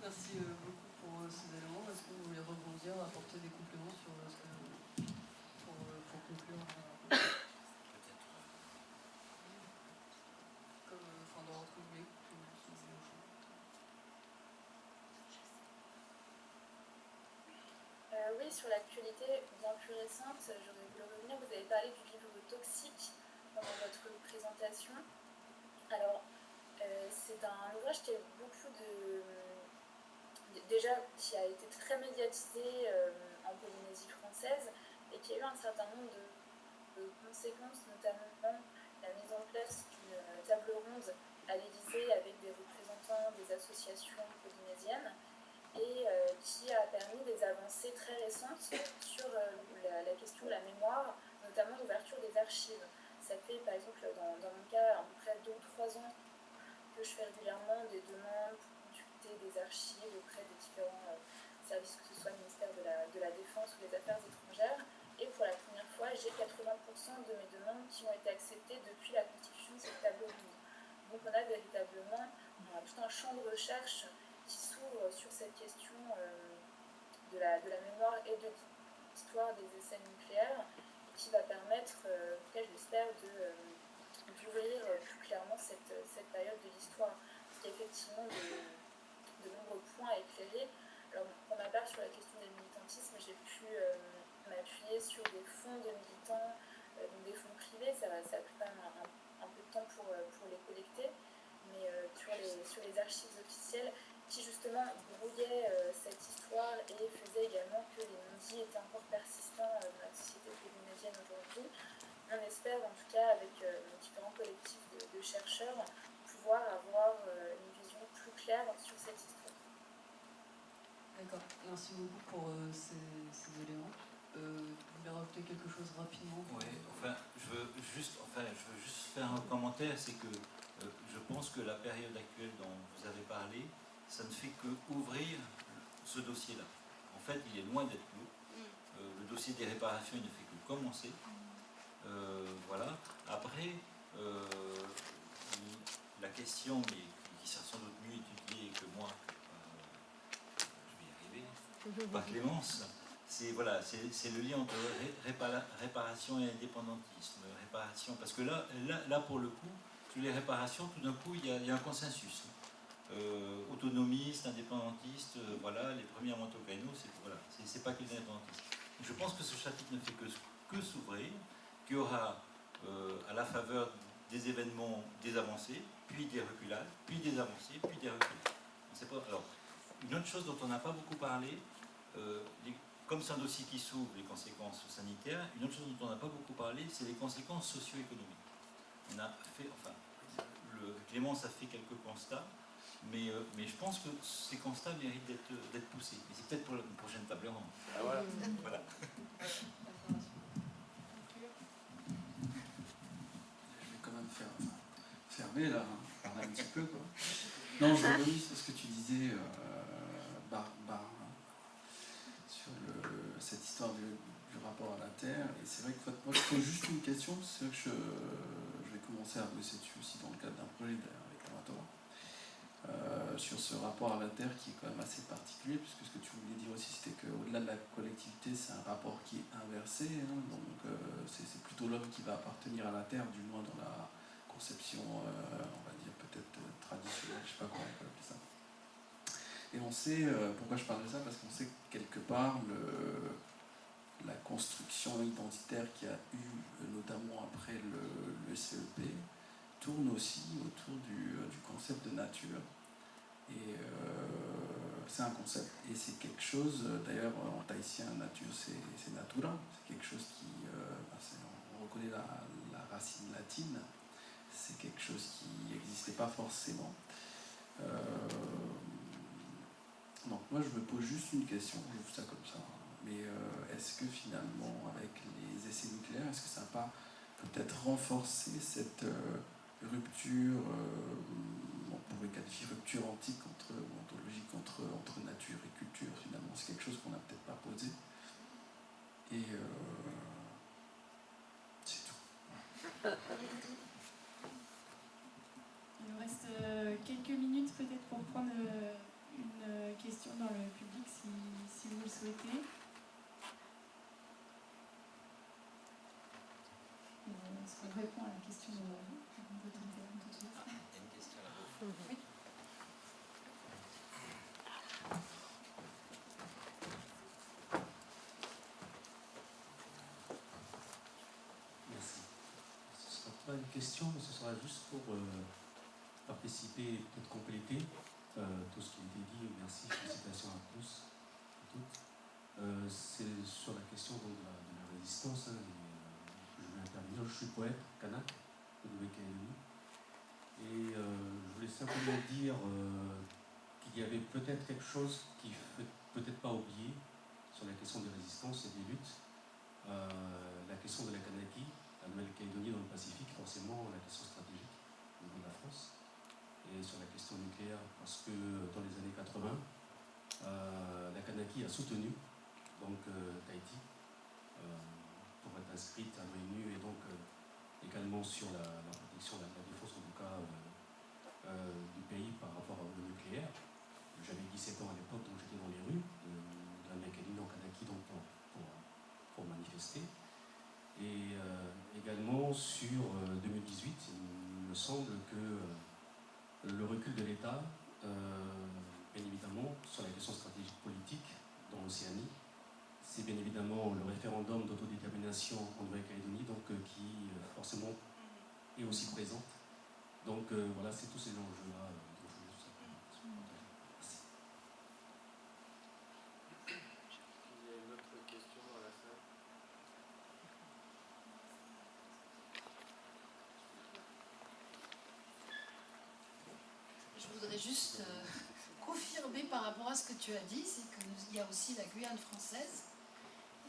Merci beaucoup pour ces éléments. Est-ce que vous voulez rebondir, apporter des compléments sur ce que pour conclure comme dans votre voulez. Oui, sur l'actualité bien plus récente, j'aurais voulu revenir. Vous avez parlé du livre Toxique dans votre présentation. Alors, c'est un ouvrage qui a eu beaucoup déjà, qui a été très médiatisé en Polynésie française et qui a eu un certain nombre de conséquences, notamment la mise en place d'une table ronde à l'Élysée avec des représentants des associations polynésiennes et qui a permis des avancées très récentes sur la question de la mémoire, notamment l'ouverture des archives. Ça fait par exemple dans mon cas à peu près 2 ou 3 ans que je fais régulièrement des demandes pour consulter des archives auprès des différents services, que ce soit le ministère de la Défense ou des Affaires étrangères. Et pour la première fois, j'ai 80% de mes demandes qui ont été acceptées depuis la constitution de cette table ronde. Donc on a véritablement tout un champ de recherche qui s'ouvre sur cette question de la mémoire et de l'histoire des essais nucléaires, et qui va permettre, en tout cas je l'espère, d'ouvrir plus clairement cette période de l'histoire. Parce qu'il y a effectivement de nombreux points à éclairer. Alors pour ma part, sur la question des militantismes, j'ai pu m'appuyer sur des fonds de militants, donc des fonds privés. Ça a pris quand même un peu de temps pour les collecter, mais sur les archives officielles qui justement brouillaient cette histoire et faisaient également que les non-dits étaient encore persistants dans la société polynésienne aujourd'hui. On espère en tout cas avec différents collectifs de chercheurs pouvoir avoir une vision plus claire sur cette histoire. D'accord, merci beaucoup pour ces éléments. Vous voulez rajouter quelque chose rapidement? Oui, je veux juste faire un commentaire, c'est que je pense que la période actuelle dont vous avez parlé, ça ne fait qu'ouvrir ce dossier-là. En fait, il est loin d'être clos. Le dossier des réparations, il ne fait que commencer. Voilà. Après, la question, mais qui sera sans doute mieux étudiée que moi, je vais y arriver, par Clémence, c'est le lien entre réparation et indépendantisme. Réparation, parce que là, pour le coup, sur les réparations, tout d'un coup, il y a un consensus. Autonomiste, indépendantiste, voilà, les premiers à monter au canot, c'est pas que les indépendantistes. Je pense que ce chapitre ne fait que s'ouvrir, qu'il y aura, à la faveur des événements, des avancées, puis des reculades, puis des avancées, puis des reculades. On sait pas. Alors, une autre chose dont on n'a pas beaucoup parlé, comme c'est un dossier qui s'ouvre, les conséquences sanitaires, une autre chose dont on n'a pas beaucoup parlé, c'est les conséquences socio-économiques. On a fait, enfin, Clémence a fait quelques constats, mais je pense que ces constats méritent d'être poussés. Et c'est peut-être pour une prochaine table ronde. Ah, voilà. Voilà. Je vais quand même fermer là, parler un petit peu quoi. Non, je rebondis sur ce que tu disais, sur cette histoire du rapport à la Terre. Et c'est vrai que moi, je pose juste une question. C'est vrai que je vais commencer à bosser dessus aussi dans le cadre d'un projet avec Amatora. Sur ce rapport à la Terre qui est quand même assez particulier, puisque ce que tu voulais dire aussi, c'était qu'au-delà de la collectivité, c'est un rapport qui est inversé. Hein, donc, c'est plutôt l'homme qui va appartenir à la Terre, du moins dans la conception, on va dire peut-être traditionnelle, je ne sais pas comment on peut appeler ça. Et on sait, pourquoi je parle de ça, parce qu'on sait que quelque part, la construction identitaire qu'il y a eu, notamment après le CEP, tourne aussi autour du concept de nature. Et c'est un concept, et c'est quelque chose, d'ailleurs en tahitien, nature c'est natura, c'est quelque chose qui, on reconnaît la racine latine, c'est quelque chose qui n'existait pas forcément. Donc moi je me pose juste une question, je fais ça comme ça, mais est-ce que finalement avec les essais nucléaires, est-ce que ça n'a pas peut-être renforcé cette rupture, on pourrait qualifier rupture antique ou ontologique entre nature et culture finalement, c'est quelque chose qu'on n'a peut-être pas posé. Et c'est tout. Il nous reste quelques minutes peut-être pour prendre une question dans le public si vous le souhaitez. Est-ce qu'on répond à la question de votre interne tout de suite? Il y a une question là-haut. Oui. Merci. Ce ne sera pas une question, mais ce sera juste pour participer et peut-être compléter tout ce qui a été dit. Merci, félicitations à tous et toutes. C'est sur la question donc, de la résistance. Hein, je vais intervenir. Je suis poète, kanak, de WKLU. Et je voulais simplement dire qu'il y avait peut-être quelque chose qu'il ne faut peut-être pas oublier sur la question des résistances et des luttes. La question de la Kanaki, la Nouvelle-Calédonie dans le Pacifique, forcément la question stratégique au niveau de la France. Et sur la question nucléaire, parce que dans les années 80, la Kanaki a soutenu donc, Tahiti pour être inscrite à l'ONU et donc également sur la protection, la défense en tout cas du pays par rapport au nucléaire. J'avais 17 ans à l'époque, donc j'étais dans les rues de la Nouvelle-Calédonie en Kanaki donc pour manifester. Et également sur 2018, il me semble que le recul de l'État, bien évidemment, sur la question stratégique politique dans l'Océanie, c'est bien évidemment le référendum d'autodétermination en Nouvelle-Calédonie, donc qui forcément est aussi présent. Donc voilà, c'est tous ces enjeux-là dont je voulais partager. Merci. Il y a une autre question dans la salle. Je voudrais juste confirmer par rapport à ce que tu as dit, c'est qu'il y a aussi la Guyane française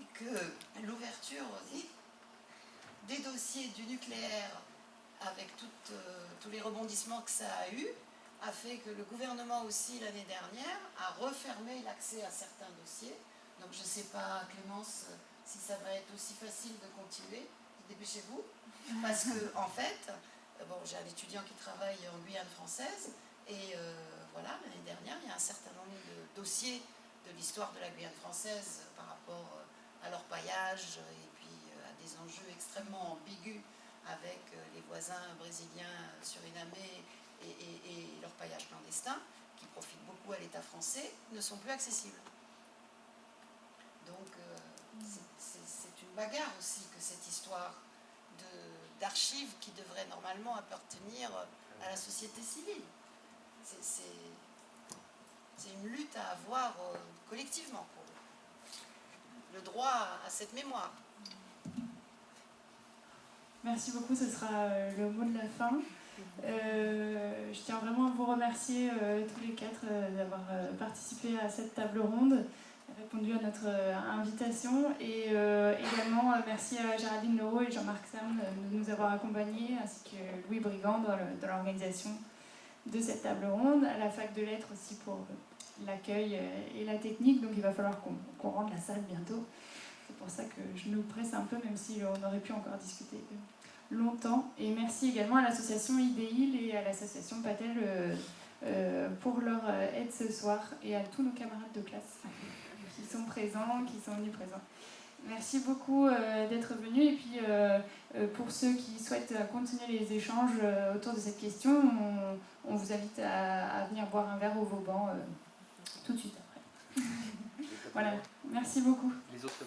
et que l'ouverture aussi des dossiers du nucléaire avec tous les rebondissements que ça a eu a fait que le gouvernement aussi l'année dernière a refermé l'accès à certains dossiers. Donc je ne sais pas, Clémence, si ça va être aussi facile de continuer. Dépêchez-vous. Parce que en fait, bon, j'ai un étudiant qui travaille en Guyane française et voilà, l'année dernière, il y a un certain nombre de dossiers de l'histoire de la Guyane française par rapport à leur paillage et puis à des enjeux extrêmement ambigus avec les voisins brésiliens, surinamais et leur paillage clandestin, qui profitent beaucoup à l'État français, ne sont plus accessibles. Donc c'est une bagarre aussi que cette histoire d'archives qui devrait normalement appartenir à la société civile. C'est une lutte à avoir collectivement, pour le droit à cette mémoire. Merci beaucoup, ce sera le mot de la fin. Je tiens vraiment à vous remercier tous les quatre d'avoir participé à cette table ronde, répondu à notre invitation, et également merci à Géraldine Leroux et Jean-Marc Serme de nous avoir accompagnés, ainsi que Louis Brigand dans l'organisation de cette table ronde, à la fac de lettres aussi pour l'accueil et la technique. Donc il va falloir qu'on rende la salle bientôt. C'est pour ça que je nous presse un peu, même si on aurait pu encore discuter longtemps. Et merci également à l'association IDEIL et à l'association Patel pour leur aide ce soir, et à tous nos camarades de classe qui sont présents, qui sont venus présents. Merci beaucoup d'être venus, et puis pour ceux qui souhaitent continuer les échanges autour de cette question, on vous invite à venir boire un verre au Vauban tout de suite après. Voilà, merci beaucoup. Les autres